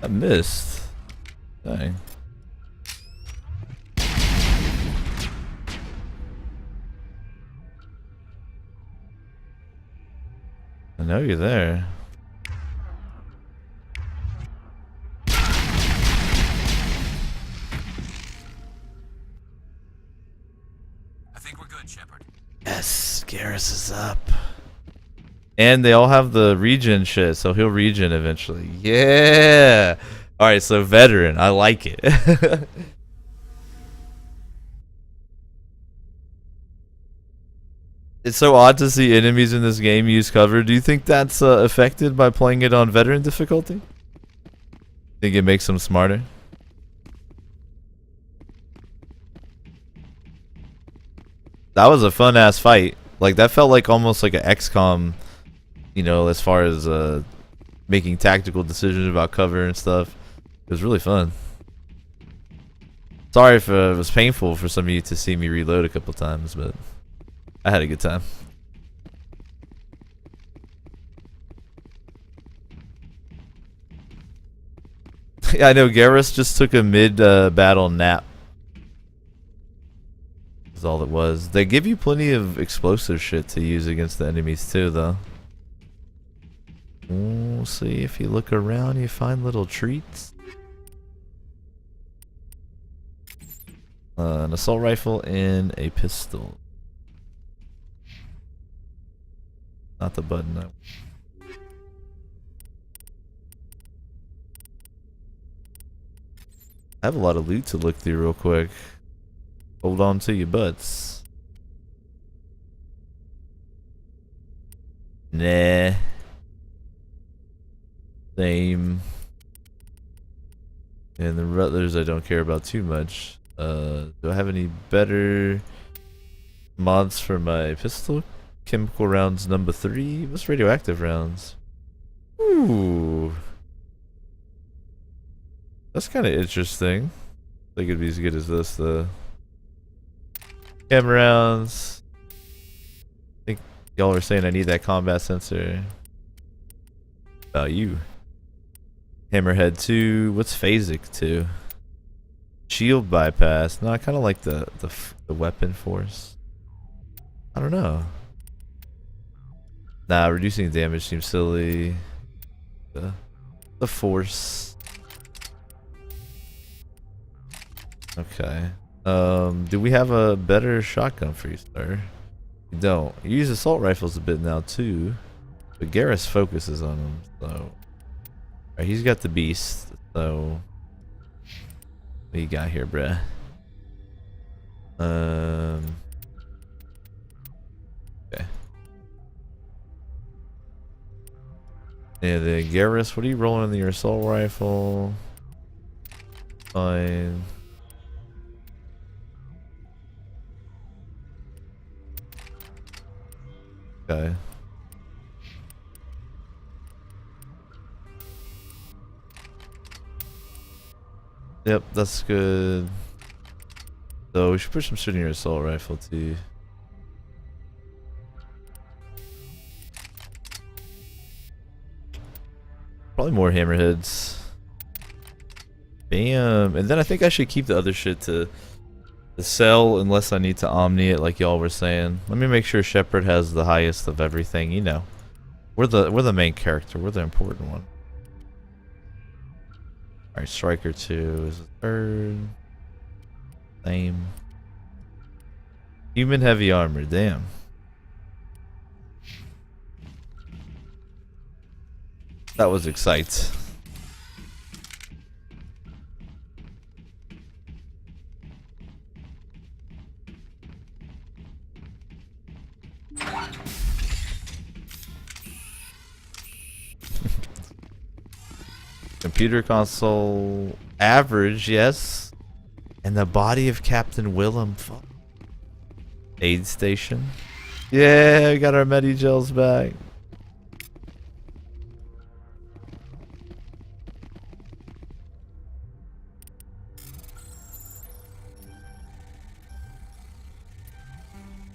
I missed. Dang. I know you're there. I think we're good, Shepard. Yes, Garrus is up. And they all have the regen shit, so he'll regen eventually. Yeah! Alright, so veteran. I like it. It's so odd to see enemies in this game use cover. Do you think that's affected by playing it on veteran difficulty? Think it makes them smarter? That was a fun ass fight. Like that felt like almost like an XCOM, you know, as far as making tactical decisions about cover and stuff. It was really fun. Sorry if it was painful for some of you to see me reload a couple times, but I had a good time. Yeah, I know Garrus just took a mid-battle nap. That's all it was. They give you plenty of explosive shit to use against the enemies too, though. We'll see if you look around, you find little treats. An assault rifle and a pistol. Not the button. No. I have a lot of loot to look through real quick. Hold on to your butts. Nah. Same. And the Rutlers I don't care about too much. Do I have any better mods for my pistol? Chemical rounds number 3. What's radioactive rounds? Ooh. That's kind of interesting. I think it'd be as good as this, the camera rounds. I think y'all are saying I need that combat sensor. About you. Hammerhead 2. What's phasic 2? Shield bypass. No, I kind of like the weapon force. I don't know. Nah, reducing damage seems silly. The force. Okay. Do we have a better shotgun for you, sir? You don't. You use assault rifles a bit now too, but Garrus focuses on them. So, right, he's got the beast. So, what you got here, bruh? Okay. Yeah, the Garrus. What are you rolling in your assault rifle? Fine. Okay. Yep, that's good. So we should put some shit in your assault rifle too. Probably more hammerheads. Bam. And then I think I should keep the other shit to sell unless I need to omni it like y'all were saying. Let me make sure Shepard has the highest of everything, you know. We're the main character, we're the important one. Alright, Striker 2 is the third. Same. Human heavy armor, damn. That was excite. Computer console average, yes. And the body of Captain Willem. Fuck. Aid station. Yeah, we got our Medi-gels back.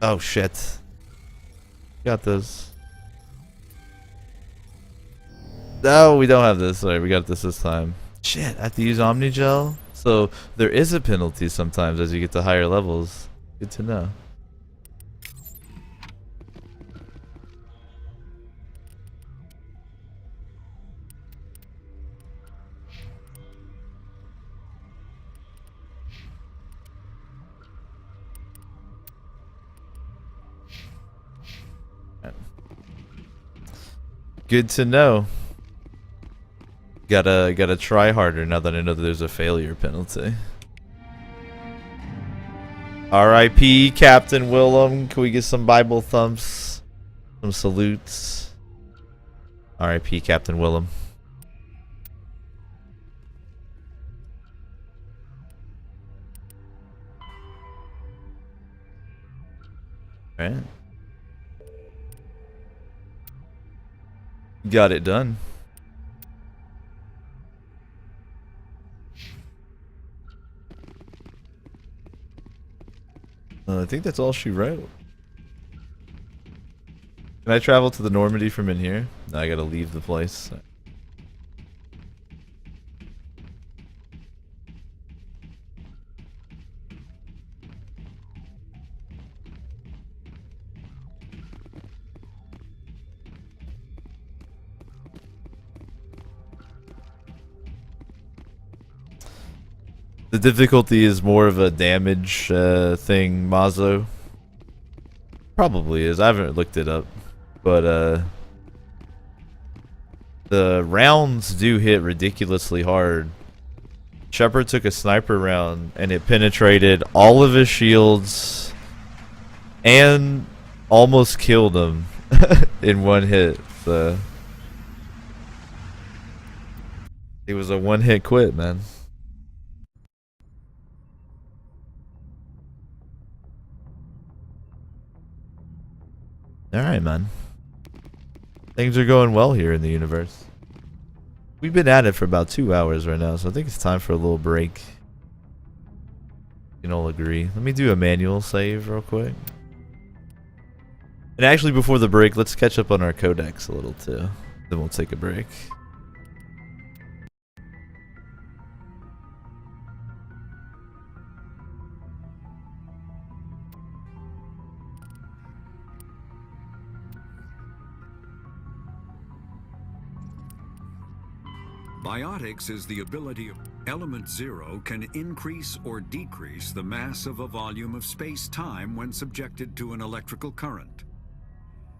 Oh shit. Got this. No, we don't have this. Sorry, we got this time. Shit, I have to use Omnigel? So there is a penalty sometimes as you get to higher levels. Good to know. Good to know. Gotta try harder now that I know that there's a failure penalty. R.I.P. Captain Willem. Can we get some Bible thumps? Some salutes. R.I.P. Captain Willem. Alright. Got it done. I think that's all she wrote. Can I travel to the Normandy from in here? No, I gotta leave the place. The difficulty is more of a damage thing, Mazo. Probably is. I haven't looked it up. But the rounds do hit ridiculously hard. Shepard took a sniper round and it penetrated all of his shields and almost killed him in one hit. So it was a one-hit quit, man. Alright, man. Things are going well here in the universe. We've been at it for about 2 hours right now, so I think it's time for a little break. You can all agree. Let me do a manual save real quick. And actually, before the break, let's catch up on our codex a little too. Then we'll take a break. Biotics is the ability of element zero can increase or decrease the mass of a volume of space-time when subjected to an electrical current.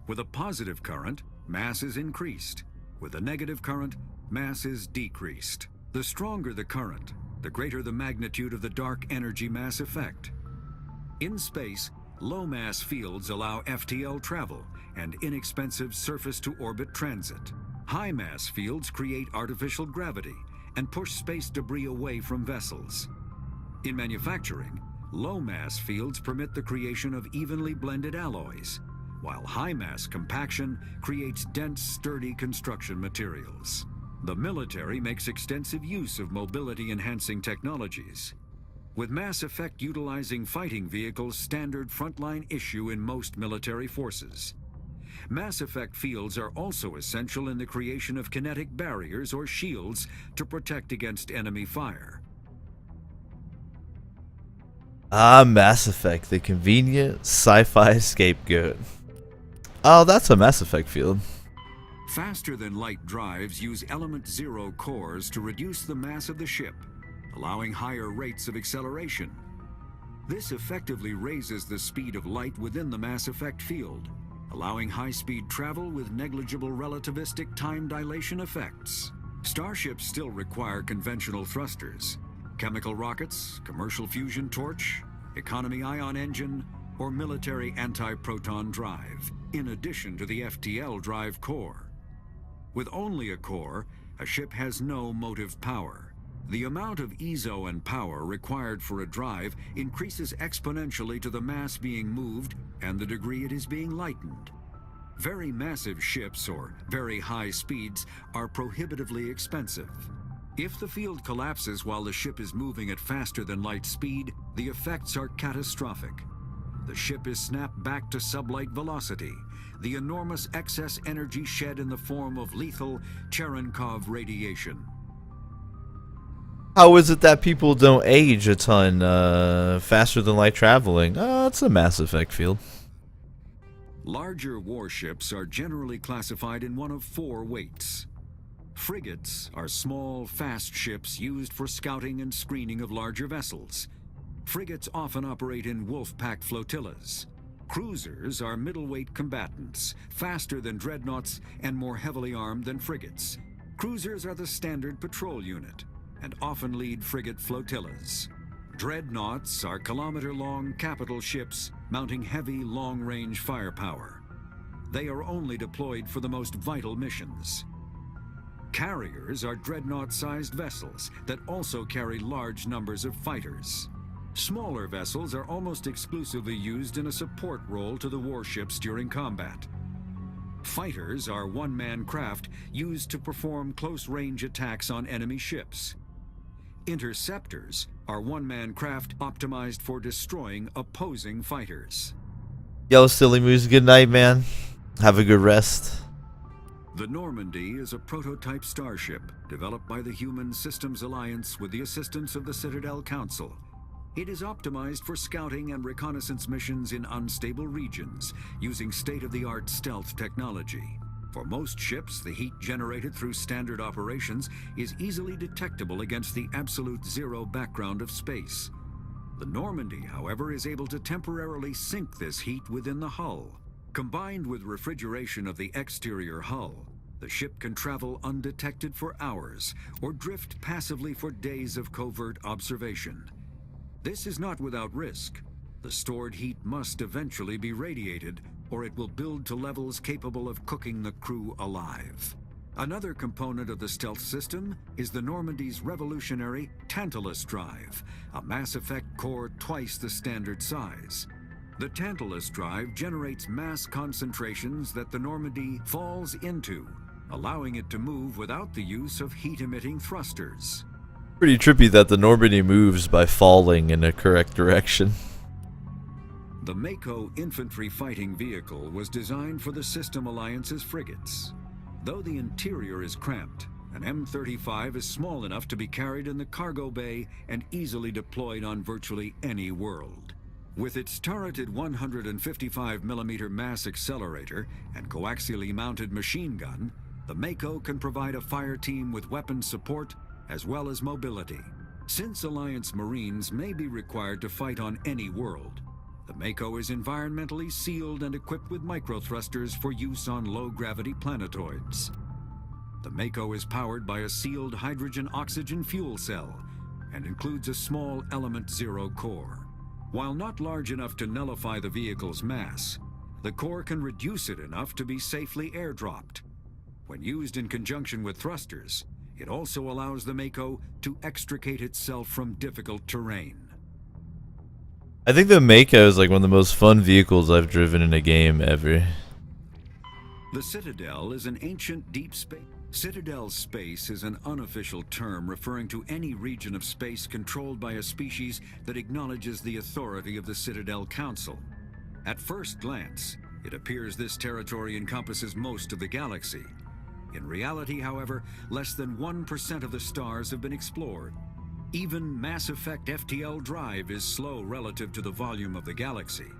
With a positive current, mass is increased. With a negative current, mass is decreased. The stronger the current, the greater the magnitude of the dark energy mass effect. In space, low mass fields allow FTL travel and inexpensive surface-to-orbit transit. High mass fields create artificial gravity and push space debris away from vessels. In manufacturing, low mass fields permit the creation of evenly blended alloys, while high mass compaction creates dense, sturdy construction materials. The military makes extensive use of mobility-enhancing technologies, with mass effect utilizing fighting vehicles standard frontline issue in most military forces. Mass effect fields are also essential in the creation of kinetic barriers or shields to protect against enemy fire. Ah, Mass Effect, the convenient sci-fi scapegoat. Oh, that's a Mass Effect field. Faster-than-light drives use element zero cores to reduce the mass of the ship, allowing higher rates of acceleration. This effectively raises the speed of light within the Mass Effect field, allowing high-speed travel with negligible relativistic time dilation effects. Starships still require conventional thrusters, chemical rockets, commercial fusion torch, economy ion engine, or military anti-proton drive, in addition to the FTL drive core. With only a core, a ship has no motive power. The amount of EZO and power required for a drive increases exponentially to the mass being moved and the degree it is being lightened. Very massive ships or very high speeds are prohibitively expensive. If the field collapses while the ship is moving at faster than light speed, the effects are catastrophic. The ship is snapped back to sublight velocity, the enormous excess energy shed in the form of lethal Cherenkov radiation. How is it that people don't age a ton faster than light traveling? It's a Mass Effect field. Larger warships are generally classified in one of 4 weights. Frigates are small, fast ships used for scouting and screening of larger vessels. Frigates often operate in wolf-pack flotillas. Cruisers are middleweight combatants, faster than dreadnoughts and more heavily armed than frigates. Cruisers are the standard patrol unit and often lead frigate flotillas. Dreadnoughts are kilometer-long capital ships mounting heavy, long-range firepower. They are only deployed for the most vital missions. Carriers are dreadnought-sized vessels that also carry large numbers of fighters. Smaller vessels are almost exclusively used in a support role to the warships during combat. Fighters are one-man craft used to perform close-range attacks on enemy ships. Interceptors are one-man craft optimized for destroying opposing fighters. Yo, Silly Moose, good night, man. Have a good rest. The Normandy is a prototype starship developed by the Human Systems Alliance with the assistance of the Citadel Council. It is optimized for scouting and reconnaissance missions in unstable regions using state-of-the-art stealth technology. For most ships, the heat generated through standard operations is easily detectable against the absolute zero background of space. The Normandy, however, is able to temporarily sink this heat within the hull. Combined with refrigeration of the exterior hull, the ship can travel undetected for hours or drift passively for days of covert observation. This is not without risk. The stored heat must eventually be radiated, or it will build to levels capable of cooking the crew alive. Another component of the stealth system is the Normandy's revolutionary Tantalus drive, a Mass Effect core twice the standard size. The Tantalus drive generates mass concentrations that the Normandy falls into, allowing it to move without the use of heat-emitting thrusters. Pretty trippy that the Normandy moves by falling in a correct direction. The Mako infantry fighting vehicle was designed for the System Alliance's frigates. Though the interior is cramped, an M35 is small enough to be carried in the cargo bay and easily deployed on virtually any world. With its turreted 155mm mass accelerator and coaxially mounted machine gun, the Mako can provide a fire team with weapon support as well as mobility. Since Alliance Marines may be required to fight on any world, the Mako is environmentally sealed and equipped with microthrusters for use on low-gravity planetoids. The Mako is powered by a sealed hydrogen-oxygen fuel cell and includes a small Element Zero core. While not large enough to nullify the vehicle's mass, the core can reduce it enough to be safely airdropped. When used in conjunction with thrusters, it also allows the Mako to extricate itself from difficult terrain. I think the Mako is like one of the most fun vehicles I've driven in a game ever. The Citadel is an ancient deep space. Citadel space is an unofficial term referring to any region of space controlled by a species that acknowledges the authority of the Citadel Council. At first glance, it appears this territory encompasses most of the galaxy. In reality, however, less than 1% of the stars have been explored. Even Mass Effect FTL drive is slow relative to the volume of the galaxy.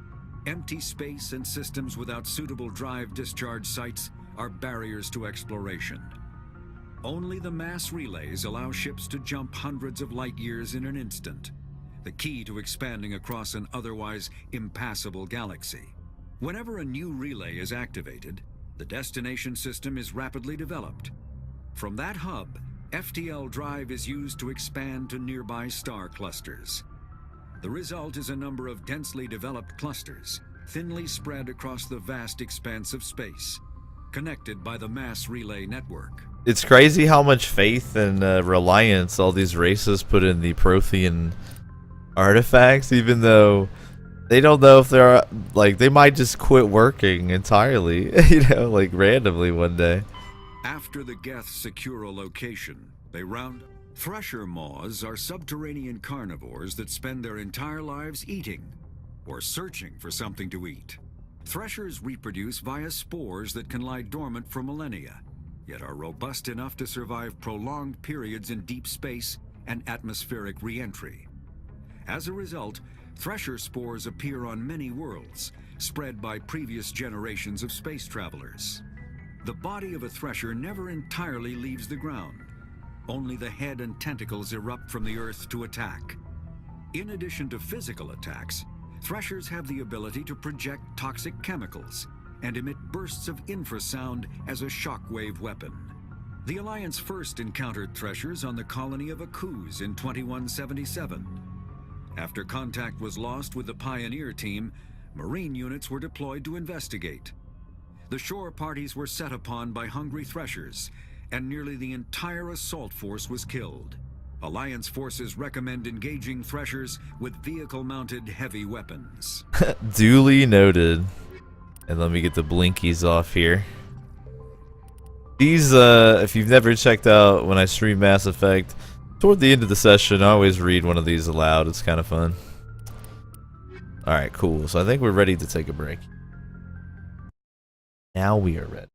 Empty space and systems without suitable drive discharge sites are barriers to exploration. Only the mass relays allow ships to jump hundreds of light years in an instant, the key to expanding across an otherwise impassable galaxy. Whenever a new relay is activated, the destination system is rapidly developed. From that hub, FTL drive is used to expand to nearby star clusters. The result is a number of densely developed clusters, thinly spread across the vast expanse of space, connected by the mass relay network. It's crazy how much faith and reliance all these races put in the Prothean artifacts, even though they don't know if they're, like, they might just quit working entirely, you know, like randomly one day. After the Geth secure a location, they round up. Thresher maws are subterranean carnivores that spend their entire lives eating or searching for something to eat. Threshers reproduce via spores that can lie dormant for millennia, yet are robust enough to survive prolonged periods in deep space and atmospheric re-entry. As a result, Thresher spores appear on many worlds, spread by previous generations of space travelers. The body of a Thresher never entirely leaves the ground. Only the head and tentacles erupt from the Earth to attack. In addition to physical attacks, Threshers have the ability to project toxic chemicals and emit bursts of infrasound as a shockwave weapon. The Alliance first encountered Threshers on the colony of Akuz in 2177. After contact was lost with the Pioneer team, Marine units were deployed to investigate. The shore parties were set upon by hungry Threshers, and nearly the entire assault force was killed. Alliance forces recommend engaging Threshers with vehicle-mounted heavy weapons. Duly noted. And let me get the blinkies off here. These, if you've never checked out when I stream Mass Effect, toward the end of the session, I always read one of these aloud. It's kind of fun. Alright, cool. So I think we're ready to take a break. Now we are ready.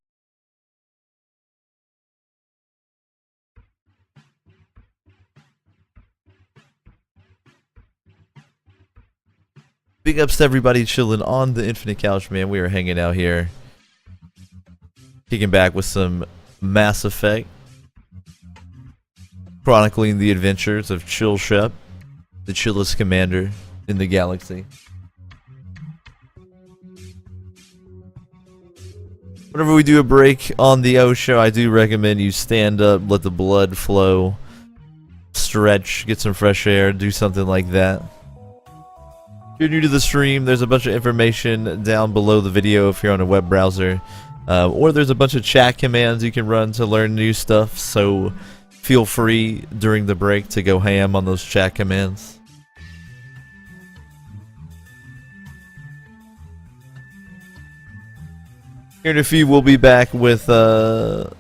Big ups to everybody chilling on the Infinite Couch, man. We are hanging out here, kicking back with some Mass Effect, chronicling the adventures of Chillshep, the chillest commander in the galaxy. Whenever we do a break on the O show, I do recommend you stand up, let the blood flow, stretch, get some fresh air, do something like that. If you're new to the stream, there's a bunch of information down below the video if you're on a web browser, or there's a bunch of chat commands you can run to learn new stuff, so feel free during the break to go ham on those chat commands. Here in a few, we'll be back with some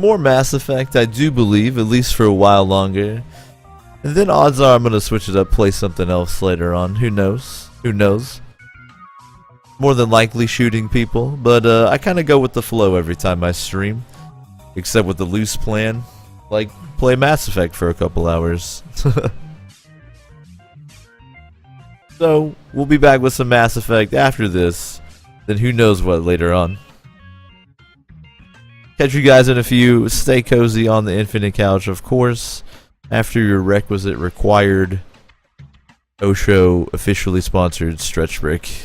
more Mass Effect, I do believe, at least for a while longer. And then odds are I'm going to switch it up, play something else later on. Who knows? Who knows? More than likely shooting people, but I kind of go with the flow every time I stream. Except with the loose plan, like play Mass Effect for a couple hours. So, we'll be back with some Mass Effect after this. Then who knows what later on. Catch you guys in a few. Stay cozy on the Infinite Couch, of course. After your requisite required Osho officially sponsored stretch break.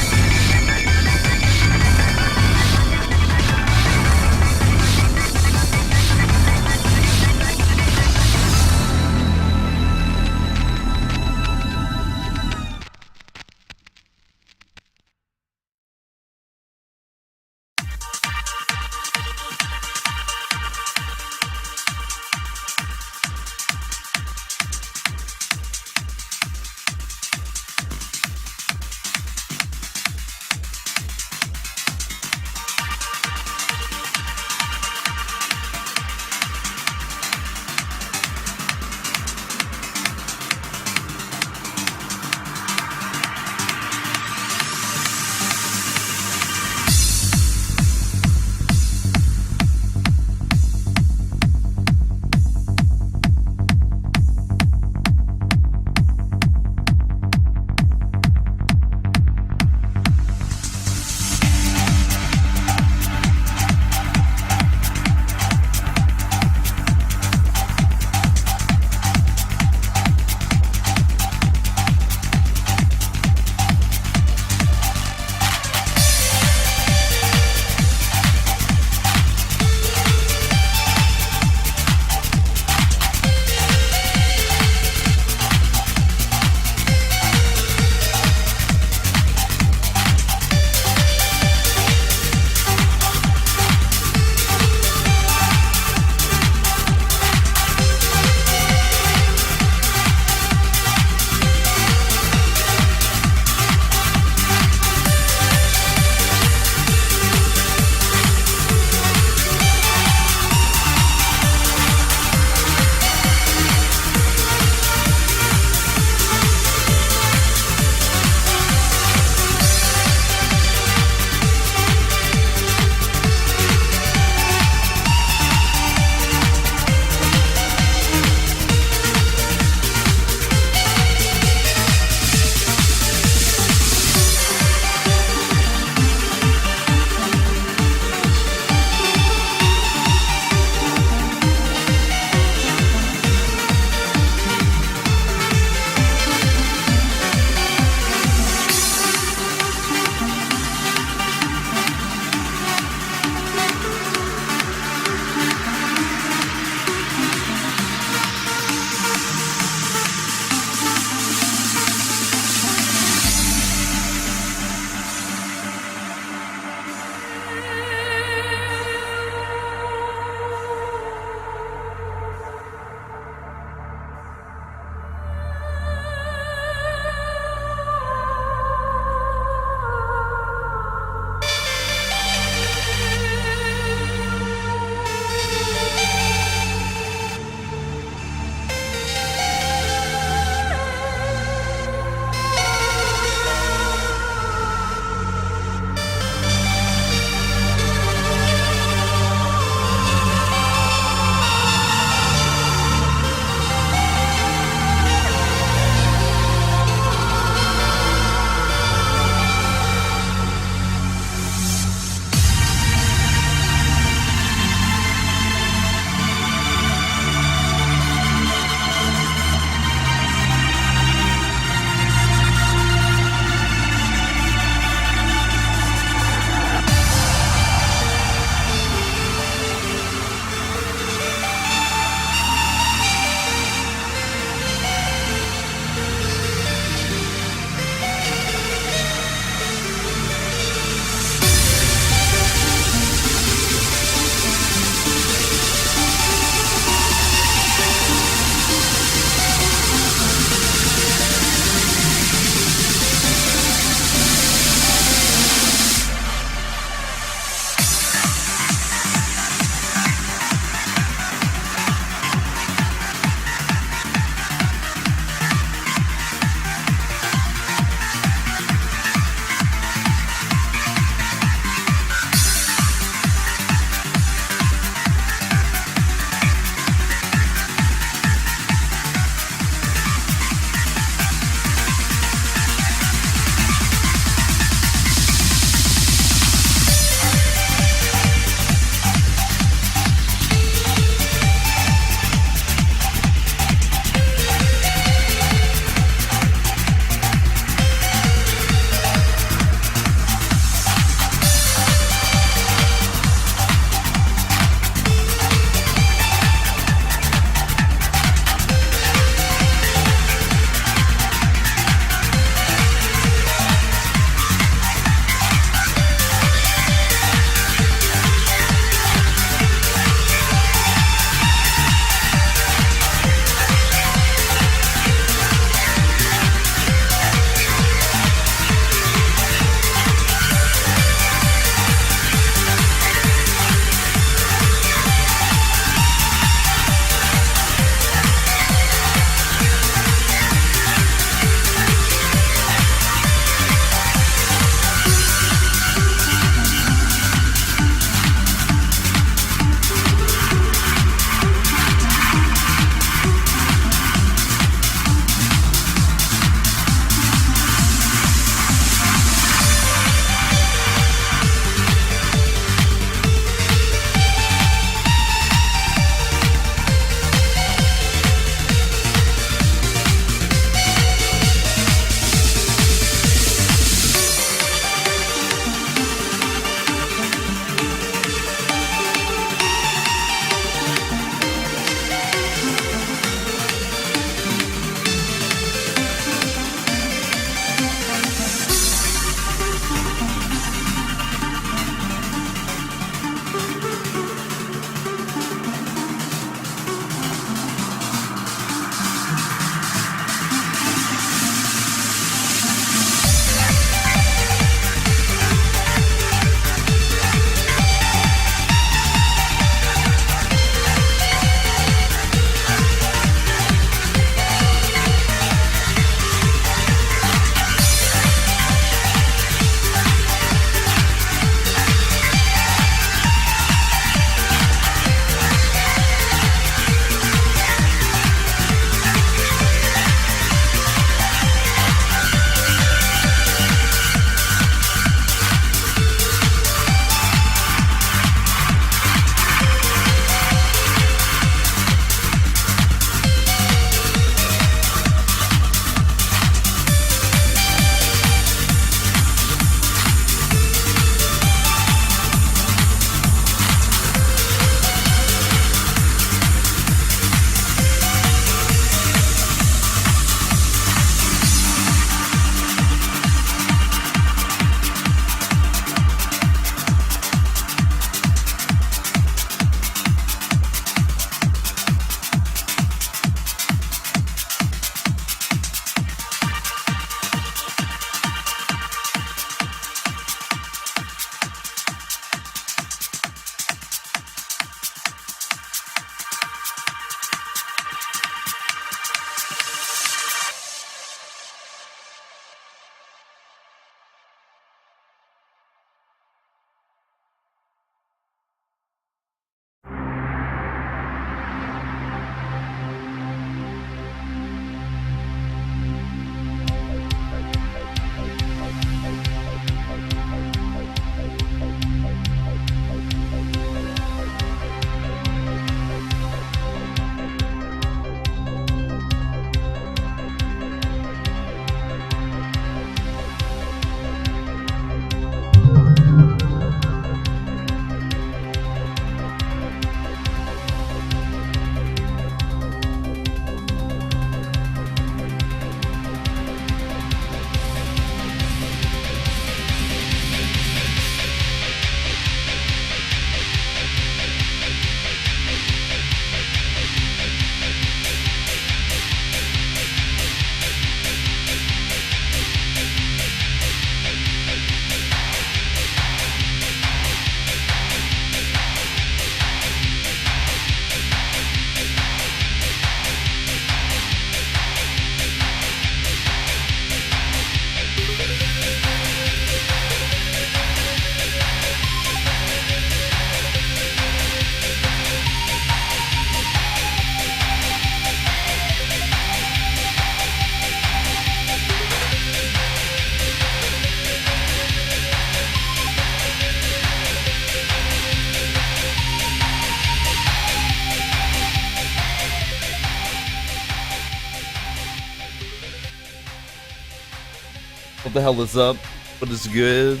What the hell is up? What is good?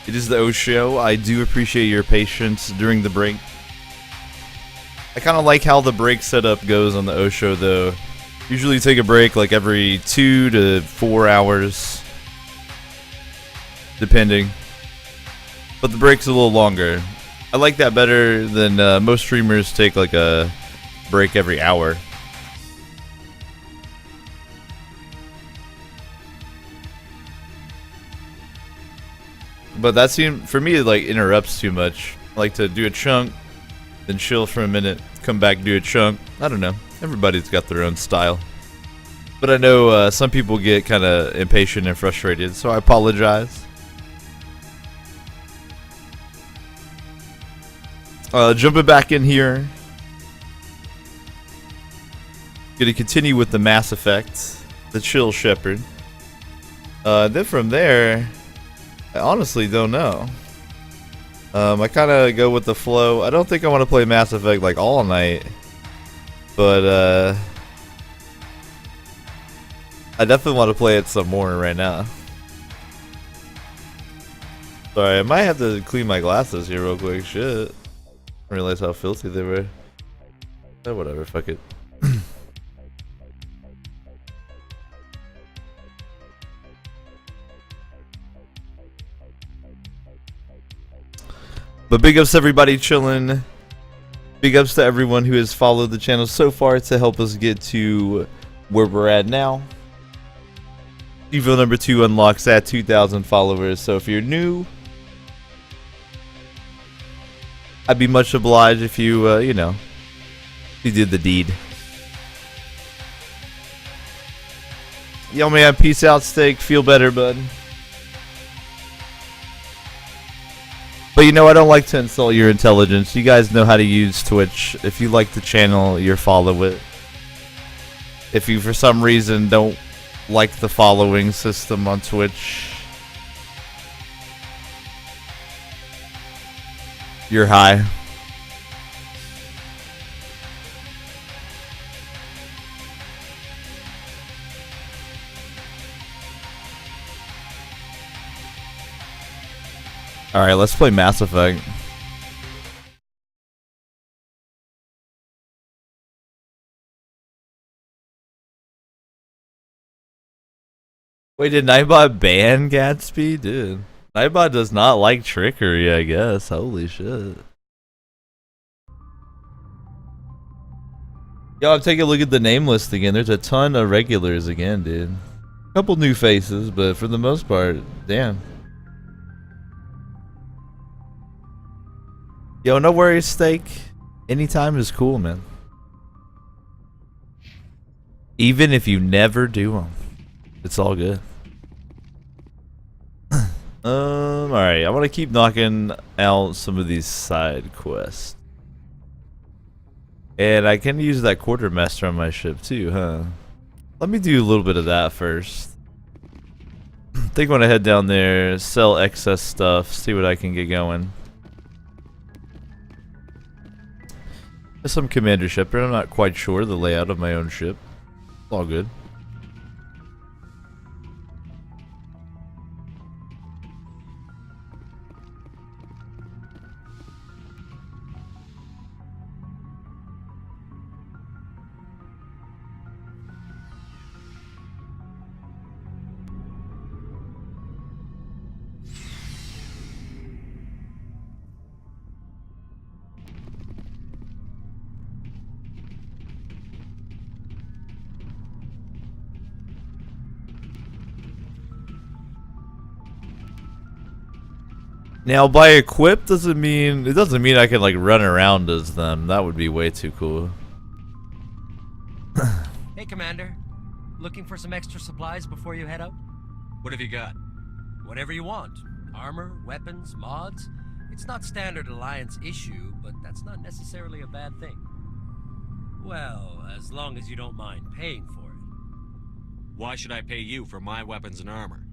It is the O Show. I do appreciate your patience during the break. I kind of like how the break setup goes on the O Show, though. Usually take a break like every 2 to 4 hours, depending. But the break's a little longer. I like that better than most streamers take like a break every hour. But that seems, for me, it like interrupts too much. I like to do a chunk, then chill for a minute, come back, do a chunk. I don't know. Everybody's got their own style. But I know some people get kind of impatient and frustrated, so I apologize. Jumping back in here. Gonna continue with the Mass Effect, the Chill Shepherd. Then from there, I honestly don't know. I kind of go with the flow. I don't think I want to play Mass Effect like all night, but I definitely want to play it some more right now. Sorry, I might have to clean my glasses here real quick. Shit, I realized how filthy they were. Oh, whatever, fuck it. But big ups to everybody chilling. Big ups to everyone who has followed the channel so far to help us get to where we're at now. Evo number 2 unlocks at 2,000 followers. So if you're new, I'd be much obliged if you, you know, you did the deed. Yo, man, peace out, Steak. Feel better, bud. But you know, I don't like to insult your intelligence. You guys know how to use Twitch. If you like the channel, you follow it. If you, for some reason, don't like the following system on Twitch, you're high. Alright, let's play Mass Effect. Wait, did Nightbot ban Gatsby? Dude. Nightbot does not like trickery, I guess. Holy shit. Yo, I'm taking a look at the name list again. There's a ton of regulars again, dude. A couple new faces, but for the most part, damn. Yo, no worries, Steak. Anytime is cool, man. Even if you never do them, it's all good. Alright, I want to keep knocking out some of these side quests. And I can use that quartermaster on my ship too, huh? Let me do a little bit of that first. I think I want to head down there, sell excess stuff, see what I can get going. There's some commander ship, but I'm not quite sure the layout of my own ship. It's all good. Now, by equip doesn't mean I can like run around as them. That would be way too cool. Hey, Commander. Looking for some extra supplies before you head out? What have you got? Whatever you want. Armor, weapons, mods. It's not standard Alliance issue, but that's not necessarily a bad thing. Well, as long as you don't mind paying for it. Why should I pay you for my weapons and armor?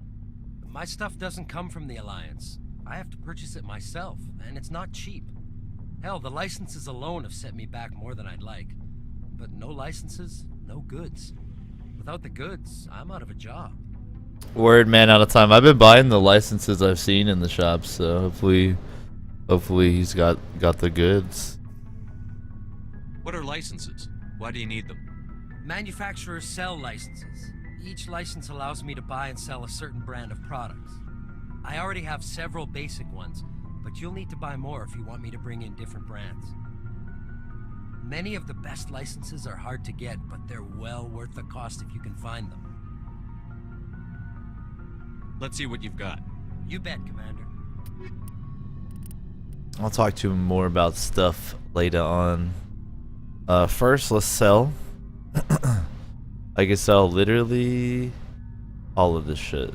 My stuff doesn't come from the Alliance. I have to purchase it myself, and it's not cheap. Hell, the licenses alone have set me back more than I'd like. But no licenses, no goods. Without the goods, I'm out of a job. Word, man, out of time. I've been buying the licenses I've seen in the shop, so hopefully he's got the goods. What are licenses? Why do you need them? Manufacturers sell licenses. Each license allows me to buy and sell a certain brand of products. I already have several basic ones, but you'll need to buy more if you want me to bring in different brands. Many of the best licenses are hard to get, but they're well worth the cost if you can find them. Let's see what you've got. You bet, Commander. I'll talk to him more about stuff later on. First, let's sell. I can sell literally all of this shit.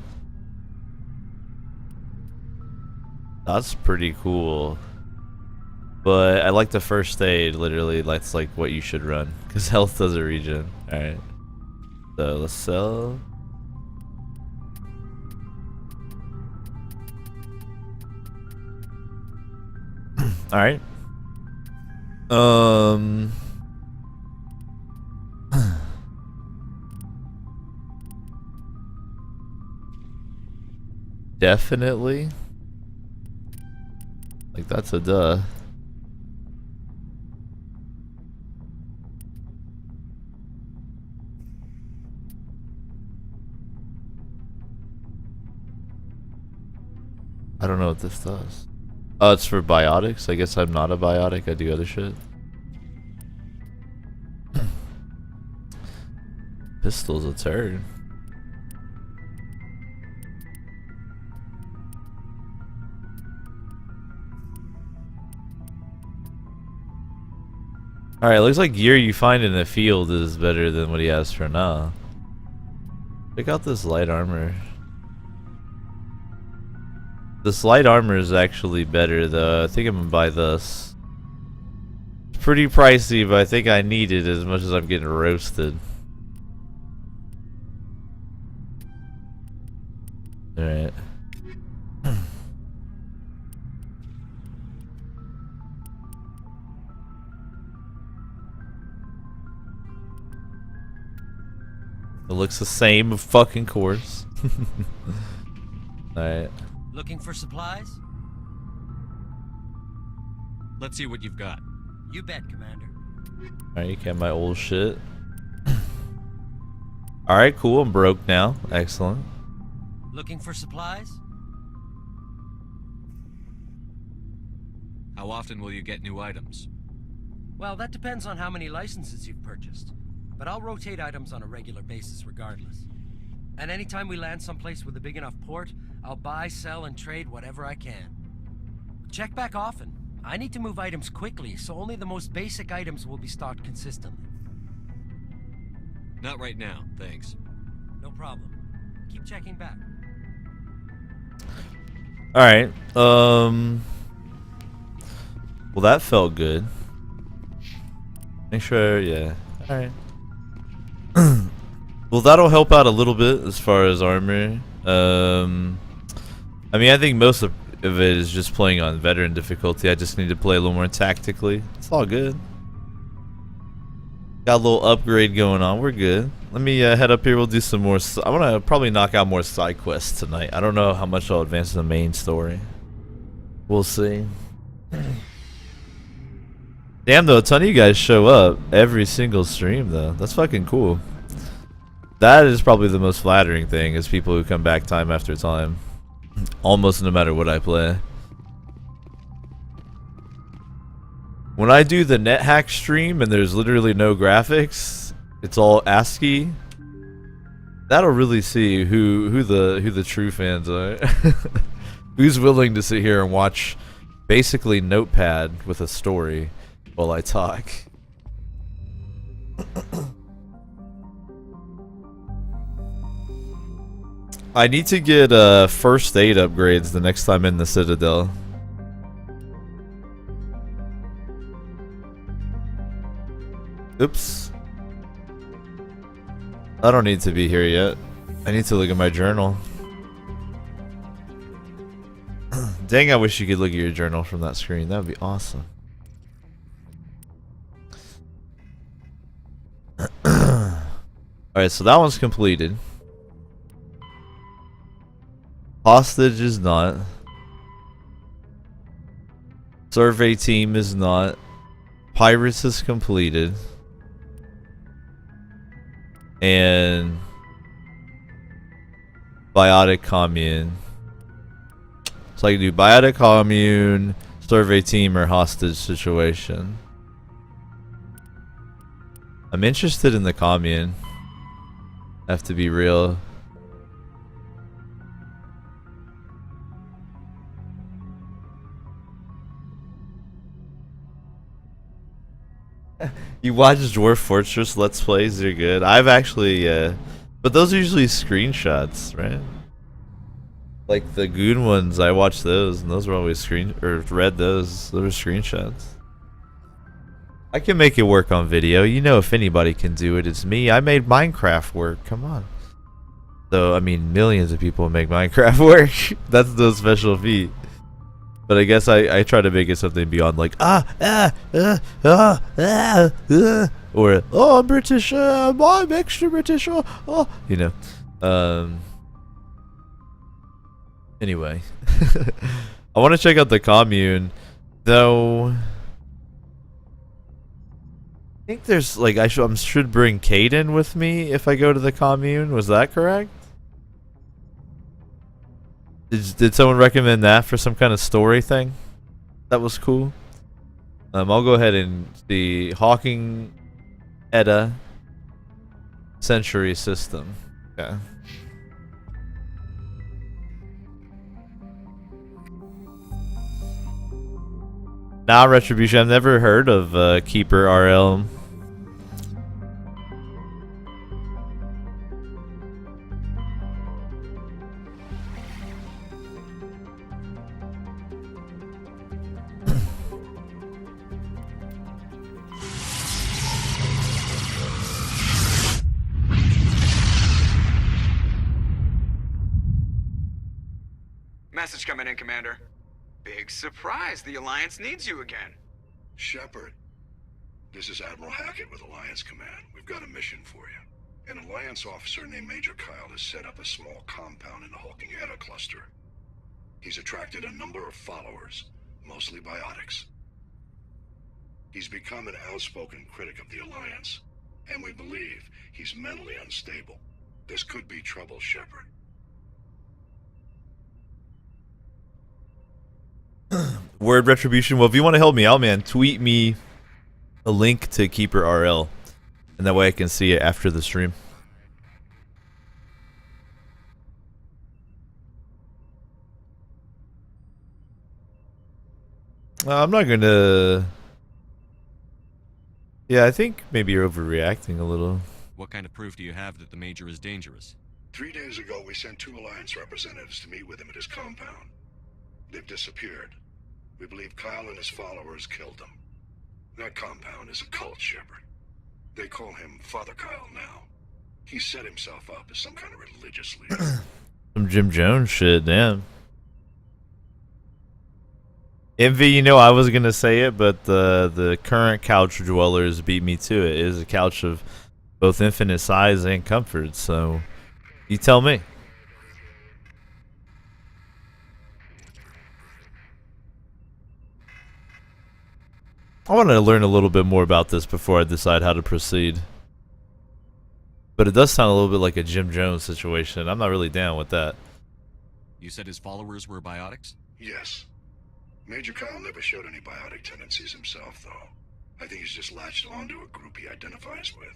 That's pretty cool. But I like the first aid, literally. That's like what you should run. Because health doesn't regen. Alright. So let's sell. Alright. Definitely. Like, that's a duh. I don't know what this does. Oh, it's for biotics? I guess I'm not a biotic, I do other shit. Pistol's a turd. Alright, looks like gear you find in the field is better than what he has for now. Check out this light armor. This light armor is actually better though. I think I'm gonna buy this. It's pretty pricey, but I think I need it as much as I'm getting roasted. Alright. It looks the same, of fucking course. Alright. Looking for supplies? Let's see what you've got. You bet, Commander. Alright, you can my old shit. Alright, cool. I'm broke now. Excellent. Looking for supplies? How often will you get new items? Well, that depends on how many licenses you've purchased. But I'll rotate items on a regular basis regardless. And anytime we land someplace with a big enough port, I'll buy, sell, and trade whatever I can. Check back often. I need to move items quickly, so only the most basic items will be stocked consistently. Not right now, thanks. No problem. Keep checking back. Alright, well that felt good. Make sure, yeah. Alright. Well, that'll help out a little bit as far as armor. I mean, I think most of it is just playing on veteran difficulty. I just need to play a little more tactically. It's all good. Got a little upgrade going on. We're good. Let me head up here. We'll do some more. I want to probably knock out more side quests tonight. I don't know how much I'll advance the main story. We'll see. Damn, though, a ton of you guys show up every single stream, though. That's fucking cool. That is probably the most flattering thing, is people who come back time after time. Almost no matter what I play. When I do the NetHack stream and there's literally no graphics, it's all ASCII, that'll really see who the true fans are. Who's willing to sit here and watch basically Notepad with a story while I talk. I need to get first aid upgrades the next time in the Citadel. Oops. I don't need to be here yet. I need to look at my journal. Dang, I wish you could look at your journal from that screen. That would be awesome. Alright, so that one's completed. Hostage is not. Survey team is not. Pirates is completed. And biotic commune. So I can do biotic commune, survey team, or hostage situation. I'm interested in the commune. I have to be real. You watch Dwarf Fortress Let's Plays, they're good. I've actually, but those are usually screenshots, right? Like the Goon ones, I watched those, and those were always read those. Those were screenshots. I can make it work on video. You know, if anybody can do it, it's me. I made Minecraft work. Come on. So, I mean, millions of people make Minecraft work. That's no special feat. But I guess I try to make it something beyond like or oh, I'm British, I'm extra British, oh, you know. Anyway, I want to check out the commune, though. I think there's like I should bring Caden with me if I go to the commune. Was that correct? Did someone recommend that for some kind of story thing? That was cool. I'll go ahead and the Hawking Edda Century System. Okay. Nah, Retribution. I've never heard of Keeper RL. Message coming in, Commander. Big surprise, the Alliance needs you again. Shepard, this is Admiral Hackett with Alliance Command. We've got a mission for you. An Alliance officer named Major Kyle has set up a small compound in the Hawking Edda cluster. He's attracted a number of followers, mostly biotics. He's become an outspoken critic of the Alliance, and we believe he's mentally unstable. This could be trouble, Shepard. Word Retribution. Well, if you want to help me out, man, tweet me a link to Keeper RL, and that way I can see it after the stream. I'm not gonna. Yeah, I think maybe you're overreacting a little. What kind of proof do you have that the Major is dangerous? 3 days ago, we sent 2 Alliance representatives to meet with him at his compound. They've disappeared. We believe Kyle and his followers killed them. That compound is a cult, Shepard. They call him Father Kyle now. He set himself up as some kind of religious leader. Some Jim Jones shit, damn. Envy, you know, I was gonna say it, but the current couch dwellers beat me to it. It is a couch of both infinite size and comfort, so you tell me. I want to learn a little bit more about this before I decide how to proceed. But it does sound a little bit like a Jim Jones situation. I'm not really down with that. You said his followers were biotics? Yes. Major Kyle never showed any biotic tendencies himself, though. I think he's just latched onto a group he identifies with.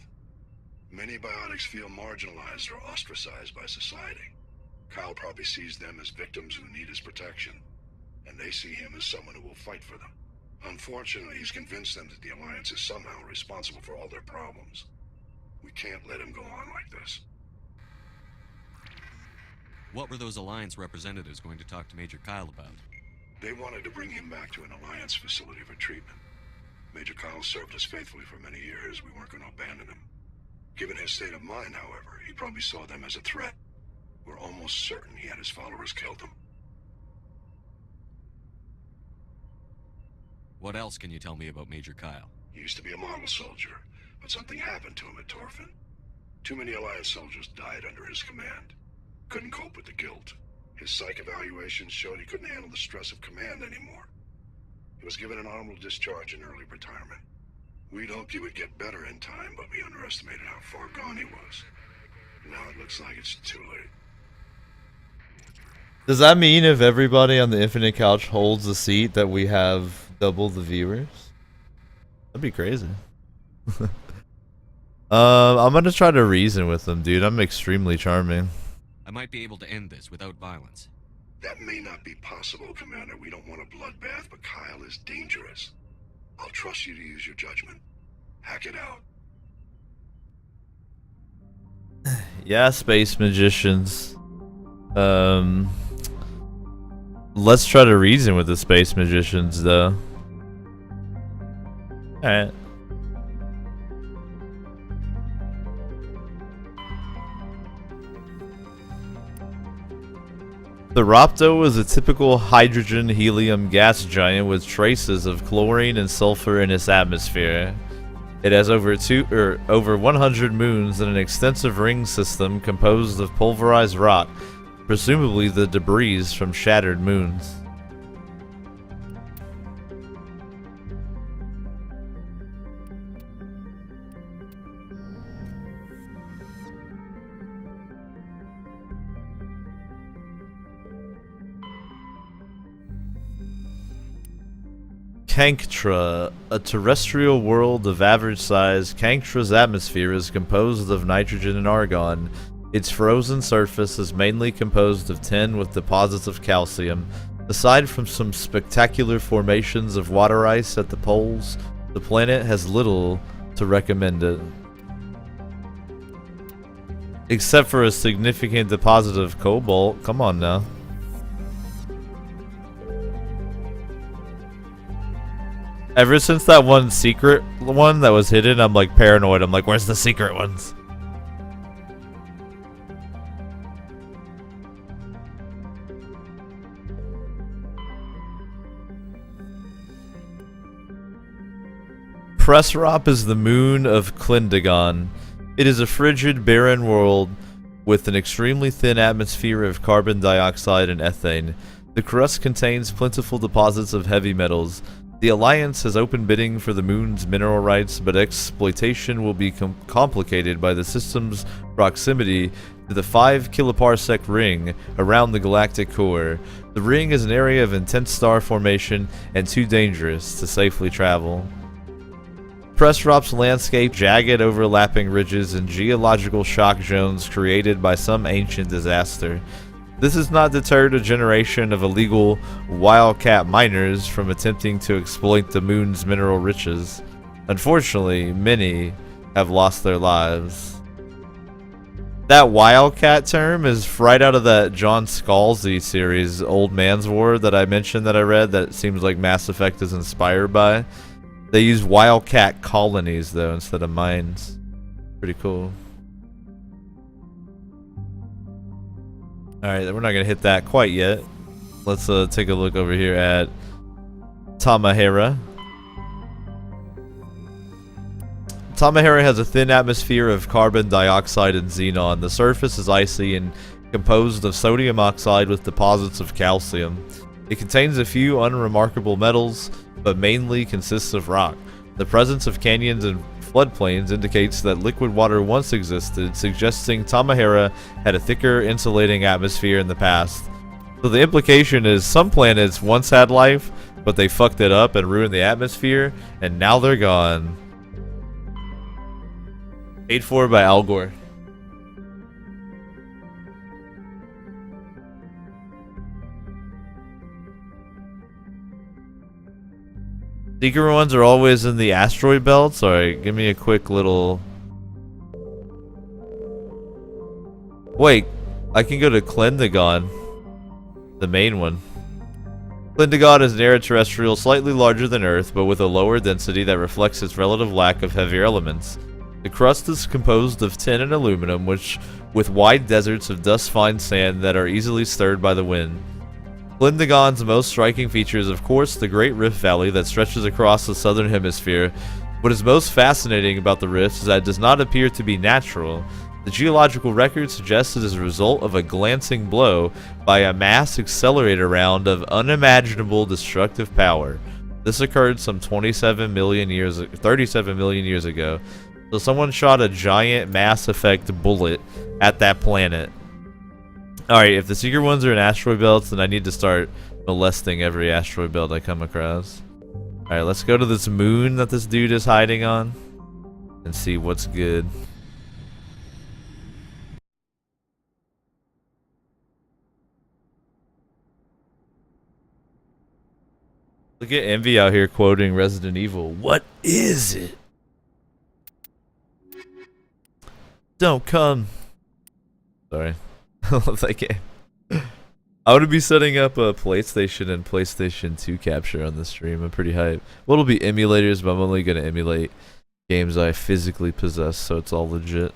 Many biotics feel marginalized or ostracized by society. Kyle probably sees them as victims who need his protection, and they see him as someone who will fight for them. Unfortunately, he's convinced them that the Alliance is somehow responsible for all their problems. We can't let him go on like this. What were those Alliance representatives going to talk to Major Kyle about? They wanted to bring him back to an Alliance facility for treatment. Major Kyle served us faithfully for many years. We weren't going to abandon him. Given his state of mind, however, he probably saw them as a threat. We're almost certain he had his followers killed him. What else can you tell me about Major Kyle? He used to be a model soldier, but something happened to him at Torfin. Too many Alliance soldiers died under his command. Couldn't cope with the guilt. His psych evaluations showed he couldn't handle the stress of command anymore. He was given an honorable discharge and early retirement. We'd hoped he would get better in time, but we underestimated how far gone he was. Now it looks like it's too late. Does that mean if everybody on the Infinite Couch holds the seat that we have double the viewers? That'd be crazy. I'm gonna try to reason with them, dude. I'm extremely charming. I might be able to end this without violence. That may not be possible, Commander. We don't want a bloodbath, but Kyle is dangerous. I'll trust you to use your judgment. Hack it out. Yeah, space magicians. Let's try to reason with the space magicians, though. Alright. The Rhopto is a typical hydrogen-helium gas giant with traces of chlorine and sulfur in its atmosphere. It has over 100 moons and an extensive ring system composed of pulverized rock, presumably the debris from shattered moons. Canctra, a terrestrial world of average size. Canctra's atmosphere is composed of nitrogen and argon. Its frozen surface is mainly composed of tin with deposits of calcium. Aside from some spectacular formations of water ice at the poles, the planet has little to recommend it. Except for a significant deposit of cobalt. Come on now. Ever since that one secret one that was hidden, I'm like paranoid. I'm like, where's the secret ones? Pressrop is the moon of Clindagon. It is a frigid, barren world with an extremely thin atmosphere of carbon dioxide and ethane. The crust contains plentiful deposits of heavy metals. The Alliance has open bidding for the moon's mineral rights, but exploitation will be complicated by the system's proximity to the 5 kiloparsec ring around the galactic core. The ring is an area of intense star formation and too dangerous to safely travel. Pressrop's landscape, jagged overlapping ridges and geological shock zones created by some ancient disaster. This has not deterred a generation of illegal wildcat miners from attempting to exploit the moon's mineral riches. Unfortunately, many have lost their lives. That wildcat term is right out of that John Scalzi series, Old Man's War, that I mentioned that I read that seems like Mass Effect is inspired by. They use wildcat colonies, though, instead of mines. Pretty cool. Alright, we're not going to hit that quite yet. Let's take a look over here at Tamahera. Tamahera has a thin atmosphere of carbon dioxide and xenon. The surface is icy and composed of sodium oxide with deposits of calcium. It contains a few unremarkable metals, but mainly consists of rock. The presence of canyons and floodplains indicates that liquid water once existed, suggesting Tamahera had a thicker insulating atmosphere in the past. So the implication is some planets once had life, but they fucked it up and ruined the atmosphere, and now they're gone. Paid for by Al Gore. Secret ones are always in the asteroid belts. Alright, give me a quick little... Wait, I can go to Clindagon. The main one. Clindagon is an aeroterrestrial slightly larger than Earth, but with a lower density that reflects its relative lack of heavier elements. The crust is composed of tin and aluminum, with wide deserts of dust-fine sand that are easily stirred by the wind. Clindagon's most striking feature is, of course, the Great Rift Valley that stretches across the southern hemisphere. What is most fascinating about the rift is that it does not appear to be natural. The geological record suggests it is a result of a glancing blow by a mass accelerator round of unimaginable destructive power. This occurred some 37 million years ago. So someone shot a giant Mass Effect bullet at that planet. Alright, if the secret ones are in asteroid belts, then I need to start molesting every asteroid belt I come across. Alright, let's go to this moon that this dude is hiding on and see what's good. Look at Envy out here quoting Resident Evil. What is it? Don't come. Sorry. I love that game. I would be setting up a PlayStation and PlayStation 2 capture on the stream. I'm pretty hyped. Well, it'll be emulators, but I'm only going to emulate games I physically possess, so it's all legit.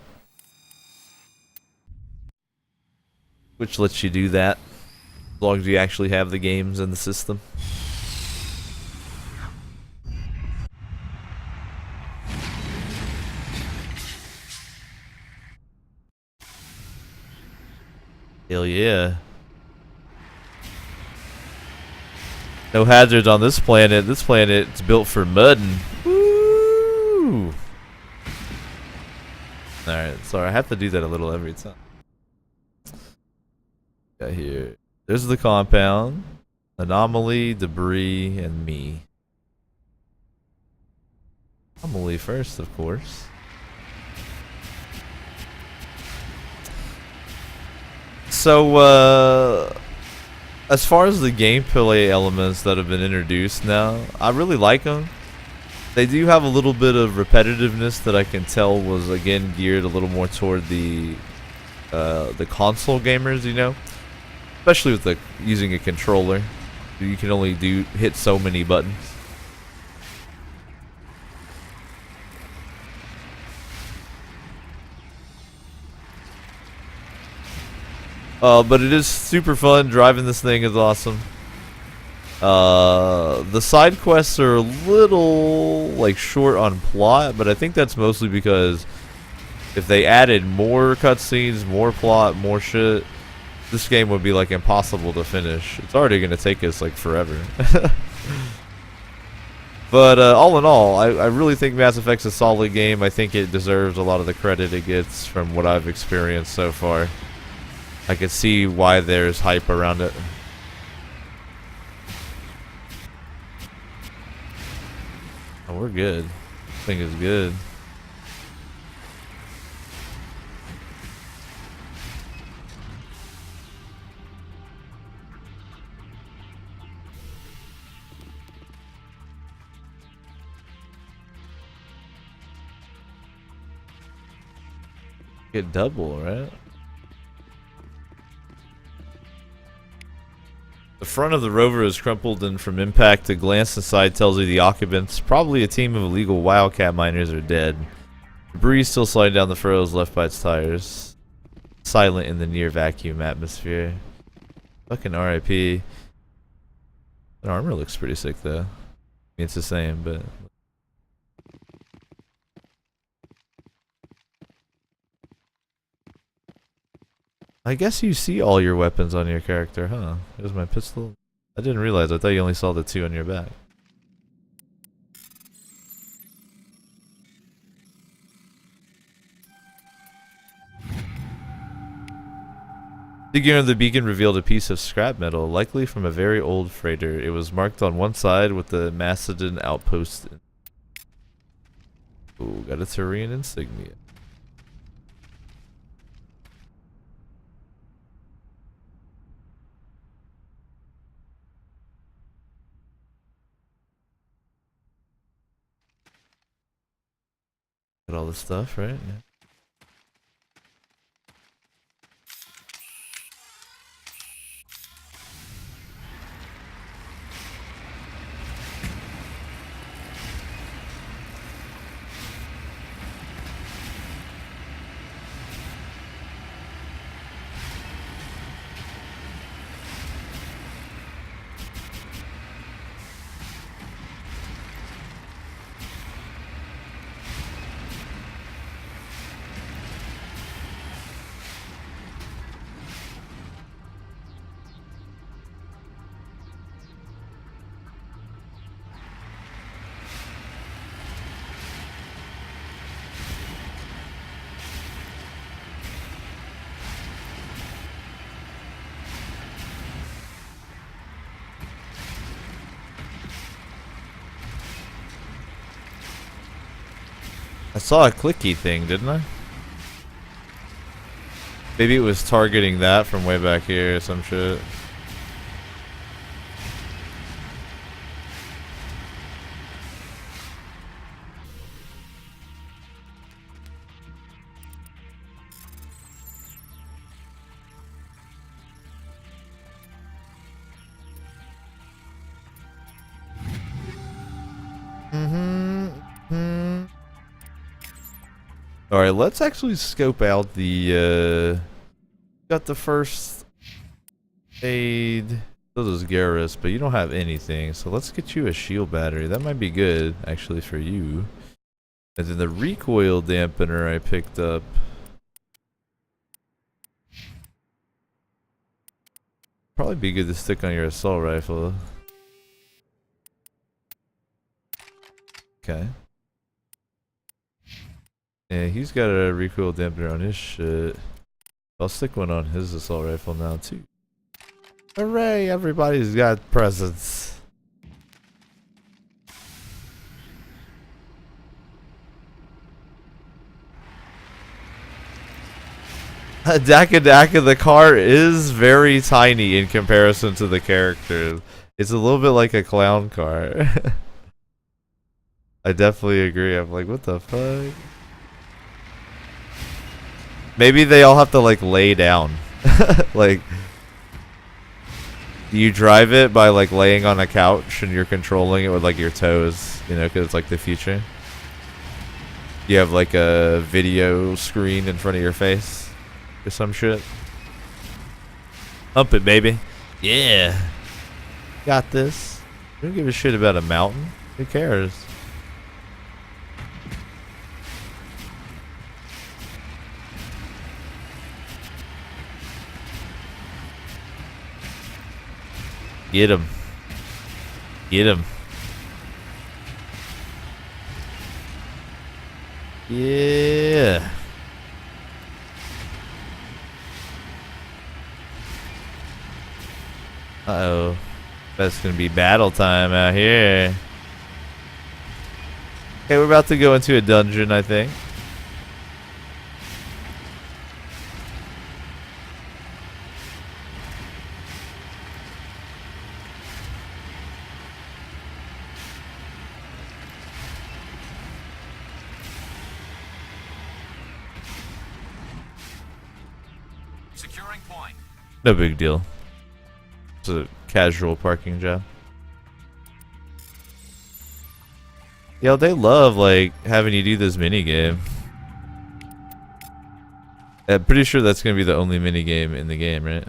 Which lets you do that, as long as you actually have the games in the system. Hell yeah. No hazards on this planet. This planet's built for mudding. Woo! Alright, sorry, I have to do that a little every time. Got here. There's the compound. Anomaly, debris, and me. Anomaly first, of course. So, as far as the gameplay elements that have been introduced now, I really like them. They do have a little bit of repetitiveness that I can tell was, again, geared a little more toward the console gamers, you know? Especially with using a controller. You can only hit so many buttons. But it is super fun. Driving this thing is awesome. The side quests are a little like short on plot, but I think that's mostly because if they added more cutscenes, more plot, more shit, this game would be like impossible to finish. It's already gonna take us like forever. But all in all, I really think Mass Effect's a solid game. I think it deserves a lot of the credit it gets from what I've experienced so far. I can see why there's hype around it. Oh, we're good. This thing is good. Get double, right? The front of the rover is crumpled and from impact. A glance inside tells you the occupants, probably a team of illegal wildcat miners, are dead. Debris still sliding down the furrows left by its tires. Silent in the near vacuum atmosphere. Fucking RIP. The armor looks pretty sick though. I mean, it's the same, but... I guess you see all your weapons on your character, huh? There's my pistol. I didn't realize. I thought you only saw the 2 on your back. Digging under the beacon revealed a piece of scrap metal, likely from a very old freighter. It was marked on one side with the Macedon outpost. Ooh, got a Turian insignia. Got all this stuff, right? Yeah. I saw a clicky thing, didn't I? Maybe it was targeting that from way back here or some shit. Alright, let's actually scope out the, got the first aid. So does Garrus, but you don't have anything, so let's get you a shield battery. That might be good, actually, for you. And then the recoil dampener I picked up. Probably be good to stick on your assault rifle. Okay. Yeah, he's got a recoil dampener on his shit. I'll stick one on his assault rifle now too. Hooray! Everybody's got presents. Daka Daka, the car is very tiny in comparison to the characters. It's a little bit like a clown car. I definitely agree. I'm like, what the fuck? Maybe they all have to like lay down. Like, you drive it by like laying on a couch and you're controlling it with like your toes, you know, because it's like the future. You have like a video screen in front of your face or some shit. Hump it, baby. Yeah. Got this. We don't give a shit about a mountain. Who cares? Get him. Get him. Yeah. Uh-oh. That's gonna be battle time out here. Okay, we're about to go into a dungeon, I think. Securing point. No big deal. It's a casual parking job. Yo, they love like having you do this mini game. I'm pretty sure that's gonna be the only mini game in the game, right?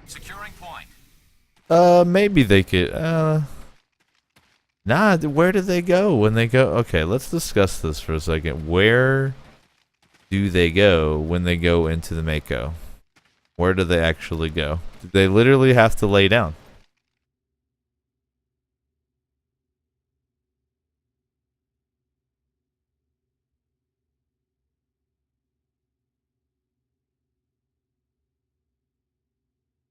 Securing point. Maybe they could, nah, where do they go when they go? Okay, let's discuss this for a second. Where do they go when they go into the Mako? Where do they actually go? Do they literally have to lay down?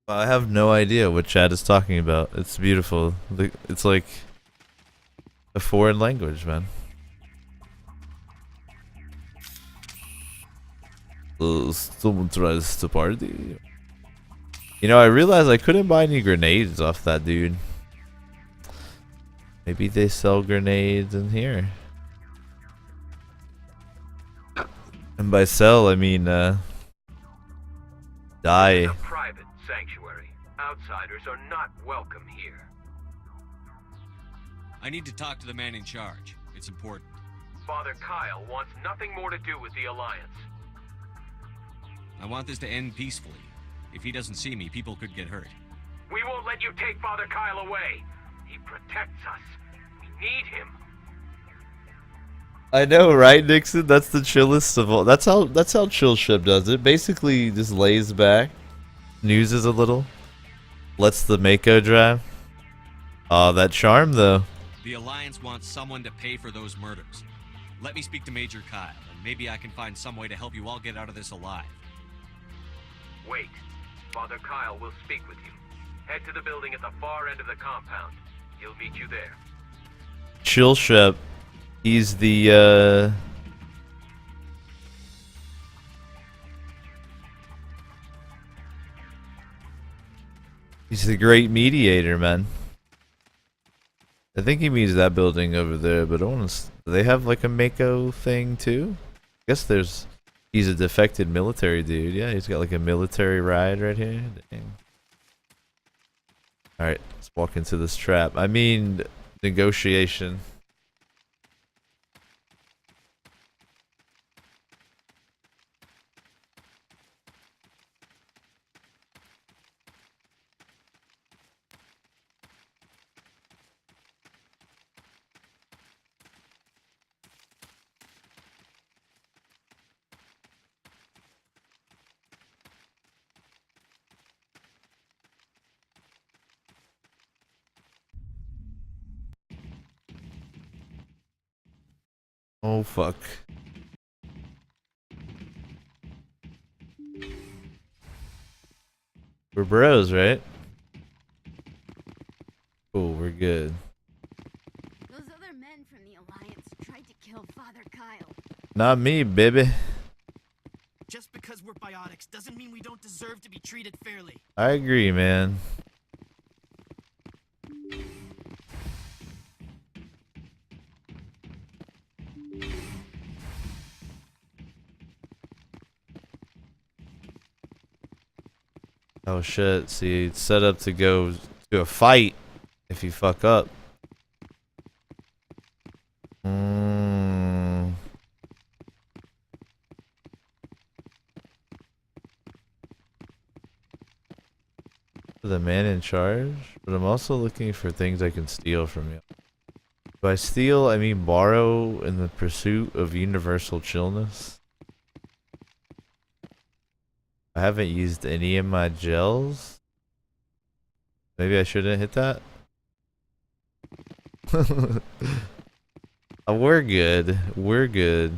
I have no idea what Chad is talking about. It's beautiful. It's like a foreign language, man. Someone tries to party. You know, I realized I couldn't buy any grenades off that dude. Maybe they sell grenades in here. And by sell, I mean, die. Private sanctuary. Outsiders are not welcome here. I need to talk to the man in charge. It's important. Father Kyle wants nothing more to do with the Alliance. I want this to end peacefully. If he doesn't see me, people could get hurt. We won't let you take Father Kyle away. He protects us. We need him. I know, right, Nixon? That's the chillest of all. That's how chillshep does it. Basically, just lays back, snoozes a little, lets the Mako drive. Oh, that charm though. The Alliance wants someone to pay for those murders. Let me speak to Major Kyle, and maybe I can find some way to help you all get out of this alive. Wait. Father Kyle will speak with you. Head to the building at the far end of the compound. He'll meet you there. Chillshep. He's the he's the great mediator, man. I think he means that building over there, but I want to. Do they have like a Mako thing too? I guess there's. He's a defected military dude. Yeah, he's got like a military ride right here. Dang. All right, let's walk into this trap. I mean, negotiation. Oh fuck. We're bros, right? Cool, we're good. Those other men from the Alliance tried to kill Father Kyle. Not me, baby. Just because we're biotics doesn't mean we don't deserve to be treated fairly. I agree, man. Oh shit, see, it's set up to go to a fight if you fuck up. The man in charge, but I'm also looking for things I can steal from you. By steal, I mean borrow in the pursuit of universal chillness. I haven't used any of my gels. Maybe I shouldn't hit that. We're good. We're good.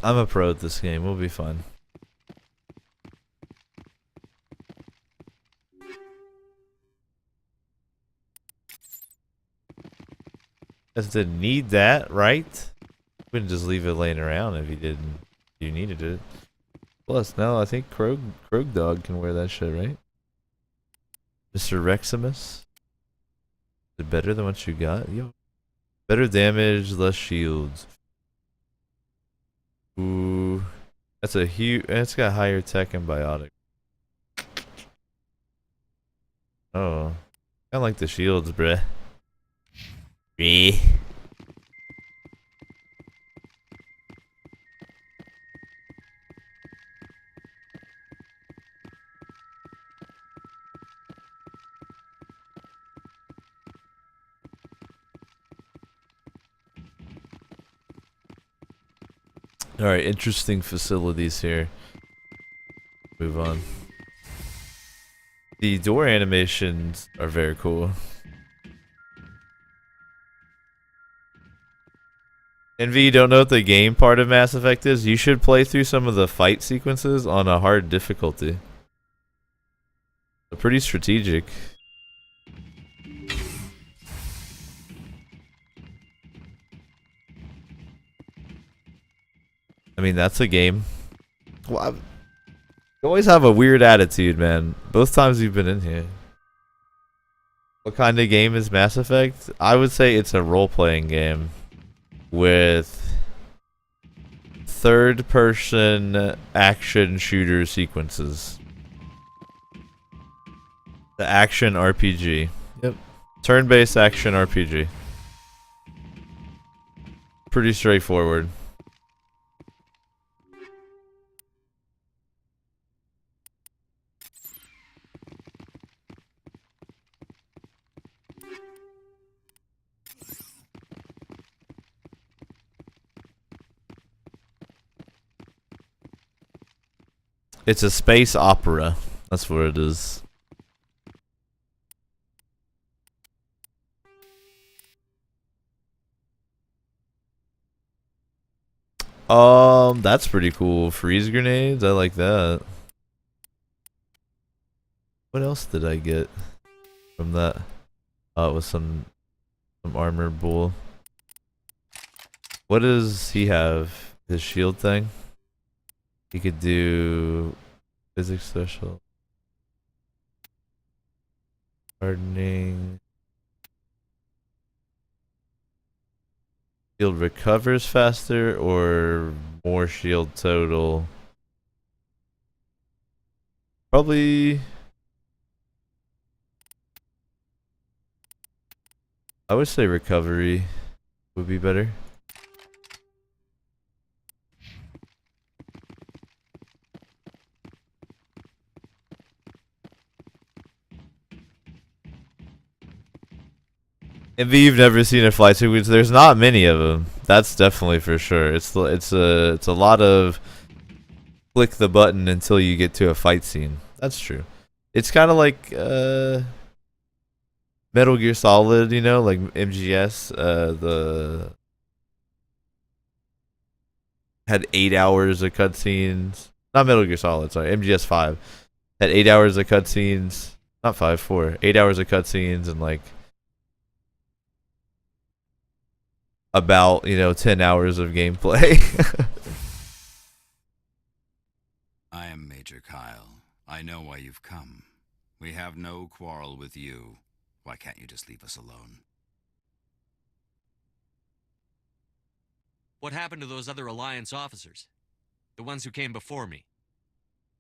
I'm a pro at this game. We'll be fine. Just didn't need that, right? Wouldn't just leave it laying around if you didn't. You needed it. Plus, no, I think Krog Dog can wear that shit, right? Mr. Reximus. Is it better than what you got? Yo. Better damage, less shields. Ooh. That's a huge. It's got higher tech and biotic. Oh. I like the shields, bruh. Alright, interesting facilities here. Move on. The door animations are very cool. Envy, you don't know what the game part of Mass Effect is? You should play through some of the fight sequences on a hard difficulty. They're pretty strategic. I mean, that's a game. Well, you always have a weird attitude, man. Both times you've been in here. What kind of game is Mass Effect? I would say it's a role-playing game with third-person action shooter sequences. The action RPG. Yep. Turn-based action RPG. Pretty straightforward. It's a space opera. That's what it is. That's pretty cool. Freeze grenades. I like that. What else did I get from that? Oh, it was some armored bull. What does he have? His shield thing? He could do physics special. Hardening. Shield recovers faster or more shield total? Probably. I would say recovery would be better. If you've never seen a flight sequence, there's not many of them. That's definitely for sure. It's a lot of click the button until you get to a fight scene. That's true. It's kind of like Metal Gear Solid, you know, like MGS. The had 8 hours of cutscenes. Not Metal Gear Solid. Sorry, MGS 5 had 8 hours of cutscenes. Not 5, 4. 8 hours of cutscenes and like about 10 hours of gameplay. I am Major Kyle. I know why you've come. We have no quarrel with you. Why can't you just leave us alone? What happened to those other Alliance officers? The ones who came before me?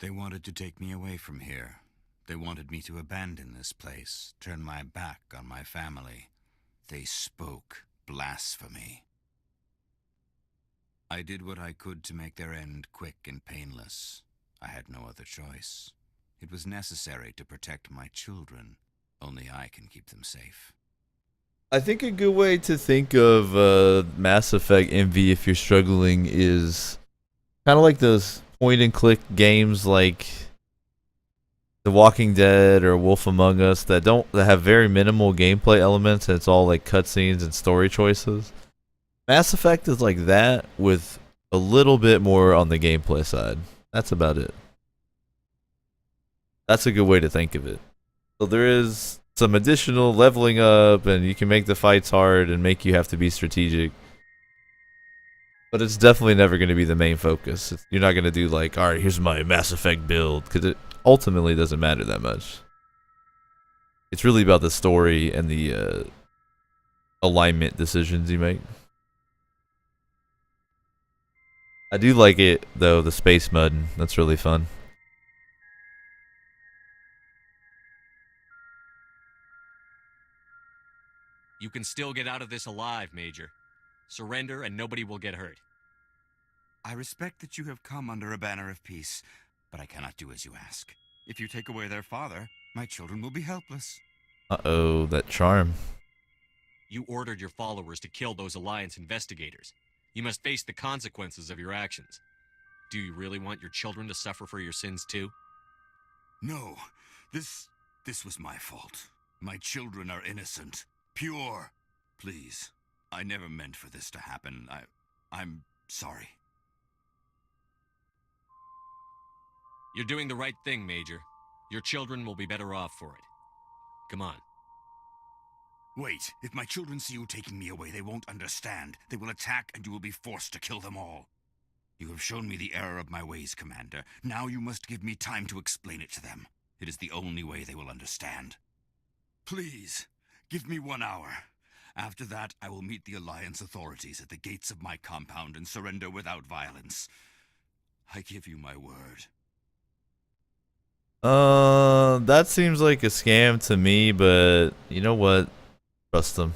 They wanted to take me away from here. They wanted me to abandon this place, turn my back on my family. They spoke blasphemy. I did what I could to make their end quick and painless. I had no other choice. It was necessary to protect my children. Only I can keep them safe. I think a good way to think of Mass Effect MV if you're struggling is kind of like those point and click games like The Walking Dead or Wolf Among Us that have very minimal gameplay elements and it's all like cutscenes and story choices. Mass Effect is like that with a little bit more on the gameplay side. That's about it. That's a good way to think of it. So there is some additional leveling up and you can make the fights hard and make you have to be strategic. But it's definitely never going to be the main focus. You're not going to do like, alright, here's my Mass Effect build, because it ultimately doesn't matter that much. It's really about the story and the alignment decisions you make. I do like it, though, the space mud. That's really fun. You can still get out of this alive, Major. Surrender and nobody will get hurt. I respect that you have come under a banner of peace, but I cannot do as you ask. If you take away their father, my children will be helpless. Uh-oh, that charm. You ordered your followers to kill those Alliance investigators. You must face the consequences of your actions. Do you really want your children to suffer for your sins too? No, this was my fault. My children are innocent, pure. Please, I never meant for this to happen. I'm sorry. You're doing the right thing, Major. Your children will be better off for it. Come on. Wait, if my children see you taking me away, they won't understand. They will attack and you will be forced to kill them all. You have shown me the error of my ways, Commander. Now you must give me time to explain it to them. It is the only way they will understand. Please, give me 1 hour. After that, I will meet the Alliance authorities at the gates of my compound and surrender without violence. I give you my word. That seems like a scam to me, but you know what? Trust them.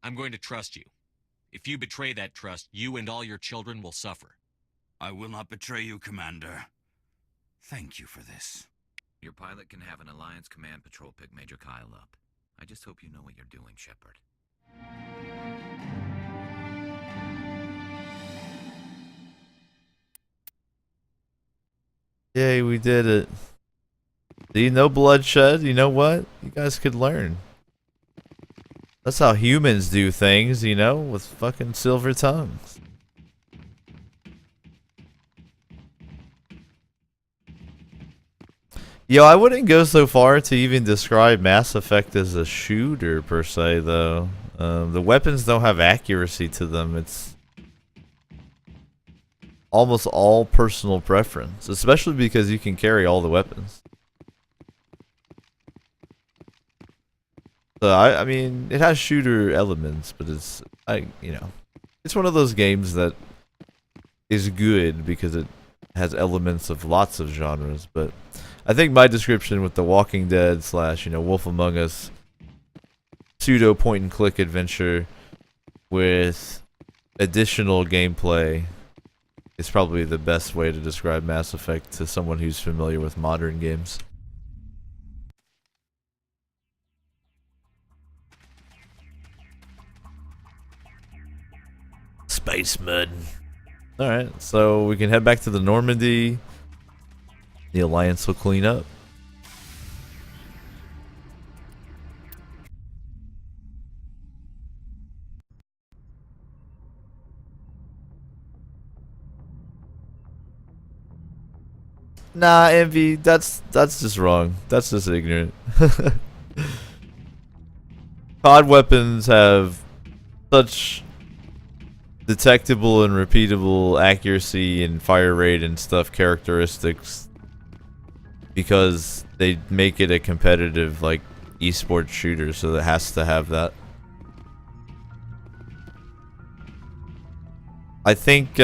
I'm going to trust you. If you betray that trust, you and all your children will suffer. I will not betray you, Commander. Thank you for this. Your pilot can have an Alliance command patrol pick Major Kyle up. I just hope you know what you're doing, Shepard. Yay, we did it. See, no bloodshed. You know what? You guys could learn. That's how humans do things, you know, with fucking silver tongues. Yo, I wouldn't go so far to even describe Mass Effect as a shooter per se, though. The weapons don't have accuracy to them. It's almost all personal preference, especially because you can carry all the weapons. So I mean, it has shooter elements, but it's it's one of those games that is good because it has elements of lots of genres. But I think my description with The Walking Dead / Wolf Among Us pseudo point and click adventure with additional gameplay is probably the best way to describe Mass Effect to someone who's familiar with modern games. Space mud. Alright, so we can head back to the Normandy. The Alliance will clean up. Nah, Envy, that's just wrong. That's just ignorant. COD weapons have such detectable and repeatable accuracy and fire rate and stuff characteristics because they make it a competitive like esports shooter, so it has to have that. I think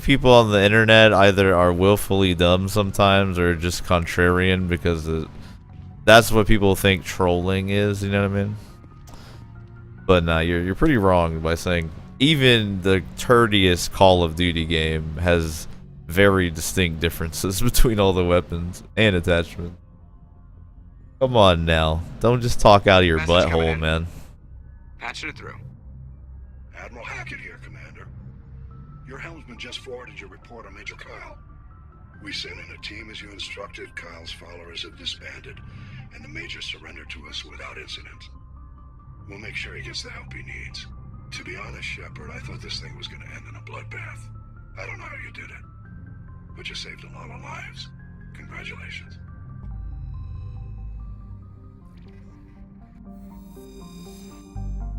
people on the internet either are willfully dumb sometimes or just contrarian because that's what people think trolling is, you know what I mean? But nah, you're pretty wrong by saying even the turdiest Call of Duty game has very distinct differences between all the weapons and attachments. Come on now. Don't just talk out of your butthole, man. Patching it through. Admiral Hackett here, Commander. Your helmsman just forwarded your report on Major Kyle. We sent in a team as you instructed. Kyle's followers have disbanded, and the Major surrendered to us without incident. We'll make sure he gets the help he needs. To be honest, Shepard, I thought this thing was going to end in a bloodbath. I don't know how you did it, but you saved a lot of lives. Congratulations.